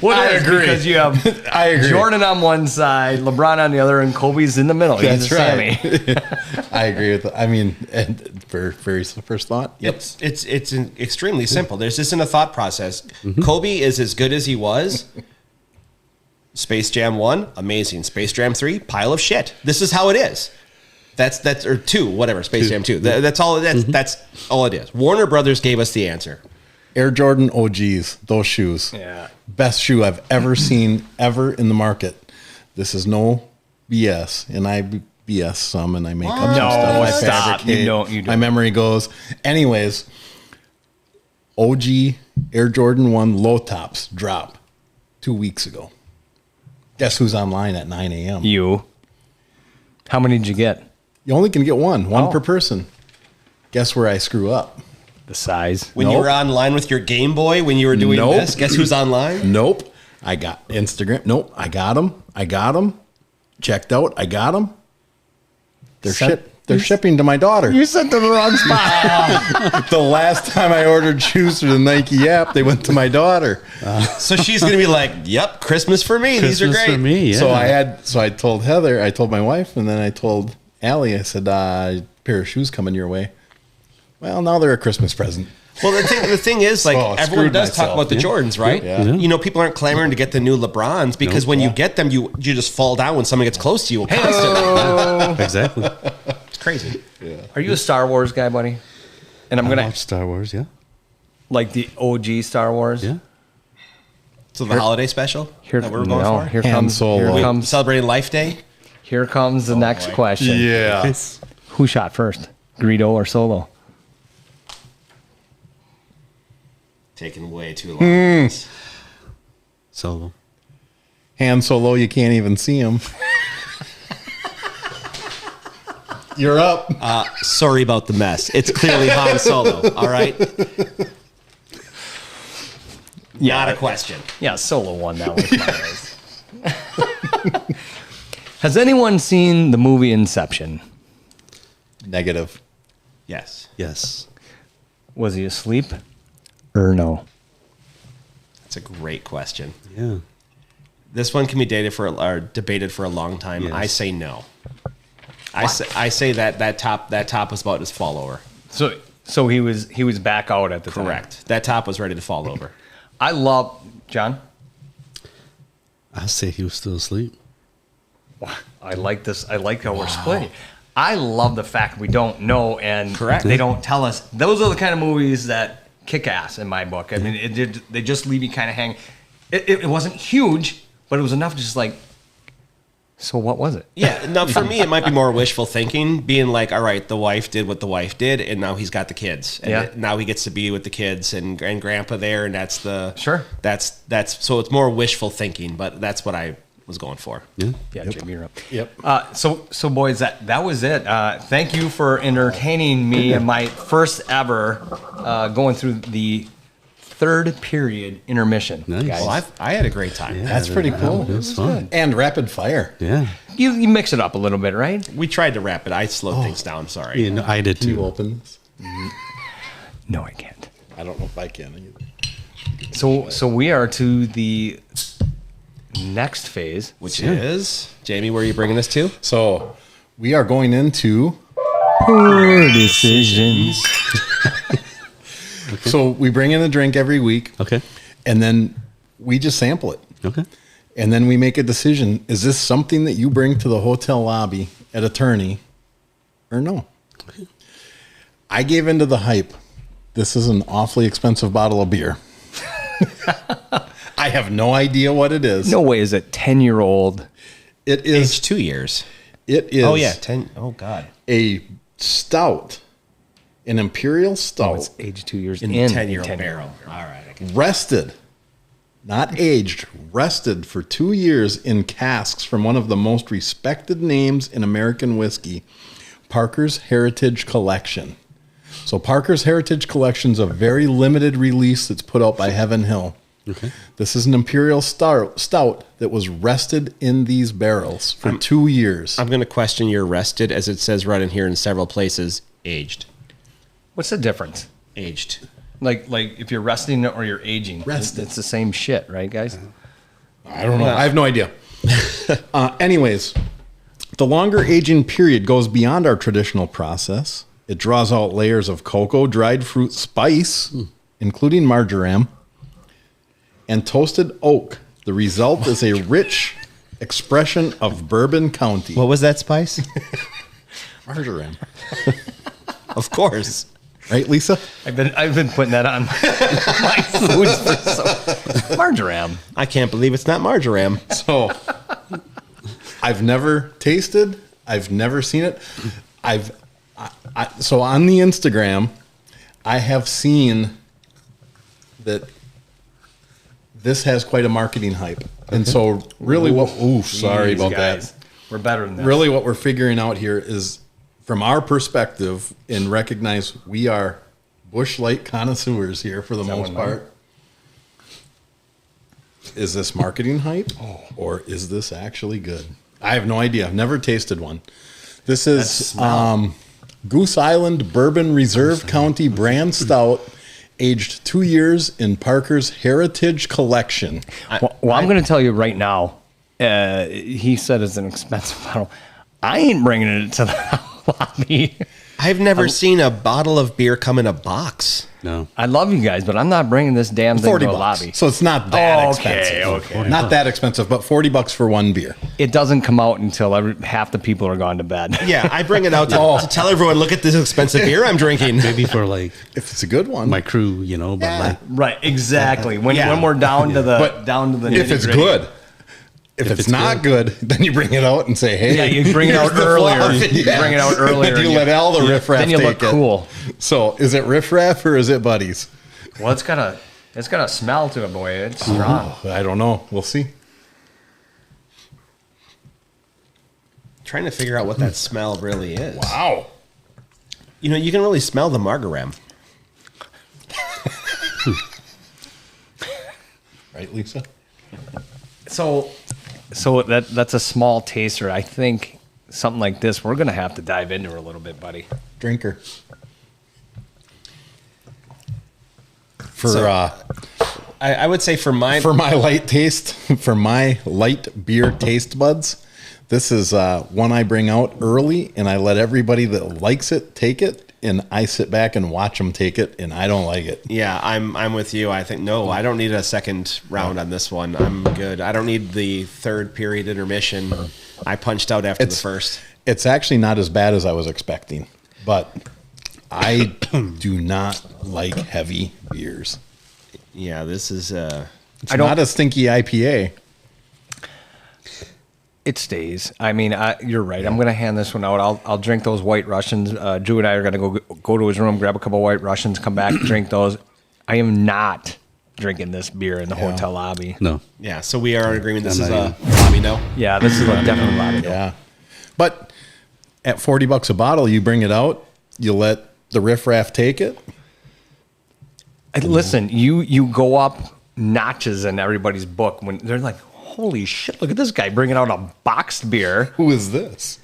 S4: I
S5: agree.
S4: Because you have
S5: I agree.
S4: Jordan on one side, LeBron on the other, and Kobe's in the middle. He's
S5: That's
S4: a
S5: right.
S4: Sammy.
S5: I agree with. I mean, and for very first thought, yep.
S3: It's extremely simple. There's this in a thought process. Kobe is as good as he was. Space Jam 1, amazing. Space Jam 3, pile of shit. This is how it is. That's or 2, whatever. Space Jam 2. That's all. That's all it is. Warner Brothers gave us the answer.
S5: Air Jordan OGs, those shoes.
S4: Yeah.
S5: Best shoe I've ever seen ever in the market. This is no BS. And I BS some and I make up some
S4: No,
S5: stuff. I
S4: stop.
S5: fabricate.
S4: You don't.
S5: My memory goes. Anyways, OG Air Jordan 1 low tops drop. 2 weeks ago. Guess who's online at 9 a.m.?
S4: You. How many did you get?
S5: You only can get one
S4: Oh.
S5: per person. Guess where I screw up?
S4: The size.
S3: When you
S5: Nope.
S3: were online with your Game Boy, when you were doing
S5: Nope.
S3: this, guess who's online?
S5: Nope. I got Instagram. Nope. I got them. Checked out. I got them. They're shipping to my daughter.
S4: You sent to the wrong spot.
S5: The last time I ordered shoes through the Nike app, they went to my daughter.
S3: So she's going to be like, yep, Christmas for me. These are
S6: Christmas
S3: great.
S6: for me. Yeah.
S5: So I told Heather, I told my wife, and then I told Allie, I said, pair of shoes coming your way. Well, now they're a Christmas present.
S3: Well, the thing is, like,
S5: Oh,
S3: everyone
S5: screwed
S3: does
S5: myself.
S3: talk about the Jordans, right?
S5: Yeah.
S3: You know, people aren't clamoring to get the new LeBrons because when you get them, you just fall down when someone gets close to you constantly.
S6: Exactly.
S3: It's crazy.
S4: Are you a Star Wars guy, buddy? And I'm
S6: I
S4: gonna
S6: watch Star Wars. Yeah.
S4: like the OG Star Wars.
S6: Yeah.
S3: So the holiday special
S4: Here,
S3: that we're going
S4: no,
S3: for?
S4: here
S5: Han
S4: comes.
S5: Solo.
S4: Here comes.
S3: Celebrating Life Day?
S4: Here comes the next
S3: boy.
S4: question.
S5: Yeah.
S4: Who shot first, Greedo or Solo?
S3: Taking way too long.
S6: Solo.
S5: Han Solo, you can't even see him. You're up.
S3: Sorry about the mess. It's clearly Han Solo, all right? Not a question.
S4: Yeah, Solo won that one. My guys. Has anyone seen the movie Inception?
S5: Negative.
S3: Yes.
S6: Yes.
S4: Was he asleep or no?
S3: That's a great question.
S6: Yeah.
S3: This one can be debated for a long time.
S6: Yes.
S3: I say no. I say that top was about to fall over.
S4: So he was back out at the time.
S3: Correct. That top was ready to fall over.
S4: I love John.
S6: I say he was still asleep.
S4: I like this. I like how we're splitting. I love the fact we don't know and
S3: Correct.
S4: they don't tell us. Those are the kind of movies that kick ass in my book. I mean, they just leave you kind of hanging. It wasn't huge, but it was enough to just like. So what was it?
S3: Yeah. Now, for me, it might be more wishful thinking, being like, all right, the wife did what the wife did, and now he's got the kids. And
S4: Yeah.
S3: now he gets to be with the kids and grandpa there, and that's the...
S4: Sure.
S3: That's so it's more wishful thinking, but that's what I was going for.
S6: Yeah.
S4: Yeah, Jimmy, you're up.
S5: Yep.
S4: So boys, that was it. Thank you for entertaining me and my first ever going through the third period intermission.
S6: Nice.
S4: Guys.
S3: Well, I had a great time.
S5: That's pretty cool.
S6: It was fun.
S5: And rapid fire.
S6: Yeah.
S4: You mix it up a little bit, right?
S3: We tried to wrap it. I slowed things down. Sorry.
S6: You know, I did
S5: Can you
S6: too.
S5: open this?
S4: No, I can't.
S5: I don't know if I can either.
S4: So we are to the next phase.
S3: Which is... Jamie, where are you bringing us to?
S5: So we are going into...
S4: Poor decisions.
S5: So we bring in a drink every week.
S6: Okay.
S5: And then we just sample it.
S6: Okay.
S5: And then we make a decision. Is this something that you bring to the hotel lobby at Attorney or no? I gave into the hype. This is an awfully expensive bottle of beer. I have no idea what it is.
S4: No way is it 10-year-old.
S5: It is.
S3: Age 2 years.
S5: It is.
S3: Oh, yeah. 10. Oh, God.
S5: A stout, an imperial stout,
S4: It's age 2 years
S3: In
S4: in
S3: the 10-year-old barrel. All right. I can...
S5: rested, not aged, rested for 2 years in casks from one of the most respected names in American whiskey, Parker's Heritage Collection. So Parker's Heritage Collection is a very limited release that's put out by Heaven Hill.
S6: Okay.
S5: This is an imperial stout that was rested in these barrels for 2 years.
S3: I'm going to question your rested, as it says right in here in several places, aged.
S4: What's the difference?
S3: Aged.
S4: Like if you're resting or you're aging.
S5: Rested.
S4: It's the same shit, right, guys?
S5: I don't know. I have no idea. Anyways, the longer aging period goes beyond our traditional process. It draws out layers of cocoa, dried fruit, spice, including marjoram, and toasted oak. The result is a rich expression of Bourbon County.
S3: What was that spice?
S5: Marjoram.
S3: Of course.
S5: Right, Lisa?
S4: I've been putting that on my foods for so marjoram.
S3: I can't believe it's not marjoram.
S5: So I've never tasted. I've never seen it. So on the Instagram, I have seen that this has quite a marketing hype. And so really sorry about
S4: guys.
S5: that.
S4: We're better than this.
S5: Really what we're figuring out here is from our perspective and recognize we are Busch Light connoisseurs here for the most part. Is this marketing hype or is this actually good? I have no idea. I've never tasted one. This is Goose Island Bourbon Reserve County Brand Stout, aged 2 years in Parker's Heritage Collection.
S4: I'm going to tell you right now, he said it's an expensive bottle. I ain't bringing it to the lobby.
S3: I've never seen a bottle of beer come in a box.
S6: No.
S4: I love you guys, but I'm not bringing this damn thing to the
S5: $40.
S4: lobby.
S5: So it's not that expensive.
S4: Okay.
S5: Not that expensive, but $40 for one beer.
S4: It doesn't come out until half the people are gone to bed.
S3: Yeah, I bring it out to tell everyone, look at this expensive beer I'm drinking.
S6: Maybe for like
S5: If it's a good one.
S6: my crew, but like
S4: Right, exactly. When we're down to the
S5: If it's
S4: nitty-gritty.
S5: good. If it's not good, then you bring it out and say, hey.
S4: Yeah, you bring it out
S5: here's the
S4: earlier.
S5: fluff.
S4: You bring it out earlier.
S5: And you let all the riffraff
S4: Then you
S5: take
S4: look
S5: it.
S4: cool.
S5: So is it riffraff or is it buddies?
S4: Well, it's got a smell to it, boy. It's strong.
S5: I don't know. We'll see.
S3: Trying to figure out what that smell really is.
S5: Wow.
S3: You can really smell the margaram.
S5: Right, Lisa?
S4: So that's a small taster. I think something like this, we're gonna have to dive into it a little bit, buddy.
S5: Drinker. For
S3: I would say for my
S5: light taste, for my light beer taste buds, this is one I bring out early and I let everybody that likes it take it, and I sit back and watch them take it, and I don't like it.
S3: Yeah, I'm with you. I think I don't need a second round on this one. I'm good. I don't need the third period intermission. I punched out after the first.
S5: It's actually not as bad as I was expecting, but I do not like heavy beers.
S3: Yeah, this is
S5: It's not a stinky IPA.
S4: It stays. I mean, you're right. I'm going to hand this one out. I'll drink those White Russians. Drew and I are going to go to his room, grab a couple of White Russians, come back, drink those. I am not drinking this beer in the hotel lobby.
S6: no.
S3: yeah. So we are in agreement. This
S6: I'm
S3: is
S6: not
S3: a lobby no.
S4: Yeah, this is a definite lobby.
S5: Yeah. But at $40 a bottle, you bring it out, you let the riffraff take it.
S4: Listen, you go up notches in everybody's book when they're like, holy shit, look at this guy bringing out a boxed beer.
S5: Who is this?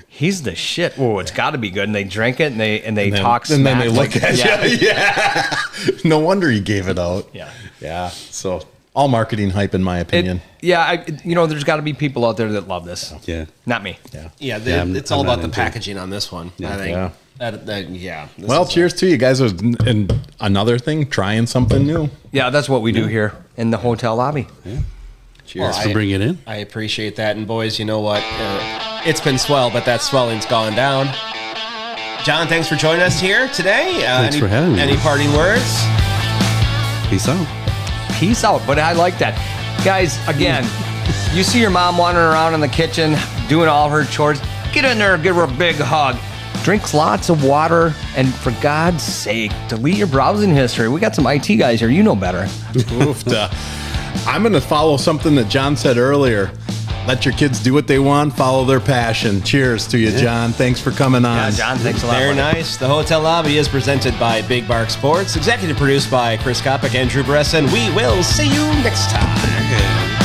S4: He's the shit. Oh, it's got to be good. And they drink it and they talk smack.
S5: And then they look at
S4: you.
S5: Yeah. No wonder he gave it out.
S4: Yeah.
S5: Yeah. So all marketing hype, in my opinion.
S4: There's got to be people out there that love this.
S6: Yeah.
S4: Not me.
S5: Yeah.
S3: Yeah, it's all
S6: I'm
S3: about
S6: not
S3: the
S6: into
S3: packaging on this one. I think.
S5: Yeah.
S3: Well,
S5: Cheers to you guys. And another thing, trying something new.
S4: Yeah, that's what we do here in the hotel lobby.
S6: Yeah. Cheers for bringing it in.
S3: I appreciate that. And boys, you know what? It's been swell, but that swelling's gone down. John, thanks for joining us here today.
S6: Thanks for having me.
S3: Any parting words?
S6: Peace out.
S4: Peace out. But I like that. Guys, again, you see your mom wandering around in the kitchen doing all her chores. Get in there and give her a big hug. Drink lots of water. And for God's sake, delete your browsing history. We got some IT guys here. You know better.
S5: Oofta. I'm going to follow something that John said earlier. Let your kids do what they want, follow their passion. Cheers to you, John. Thanks for coming on.
S4: Yeah, John, thanks a lot.
S3: Very
S4: buddy.
S3: nice. The Hotel Lobby is presented by Big Bark Sports, executive produced by Chris Kopic and Drew Bressa, and we will see you next time.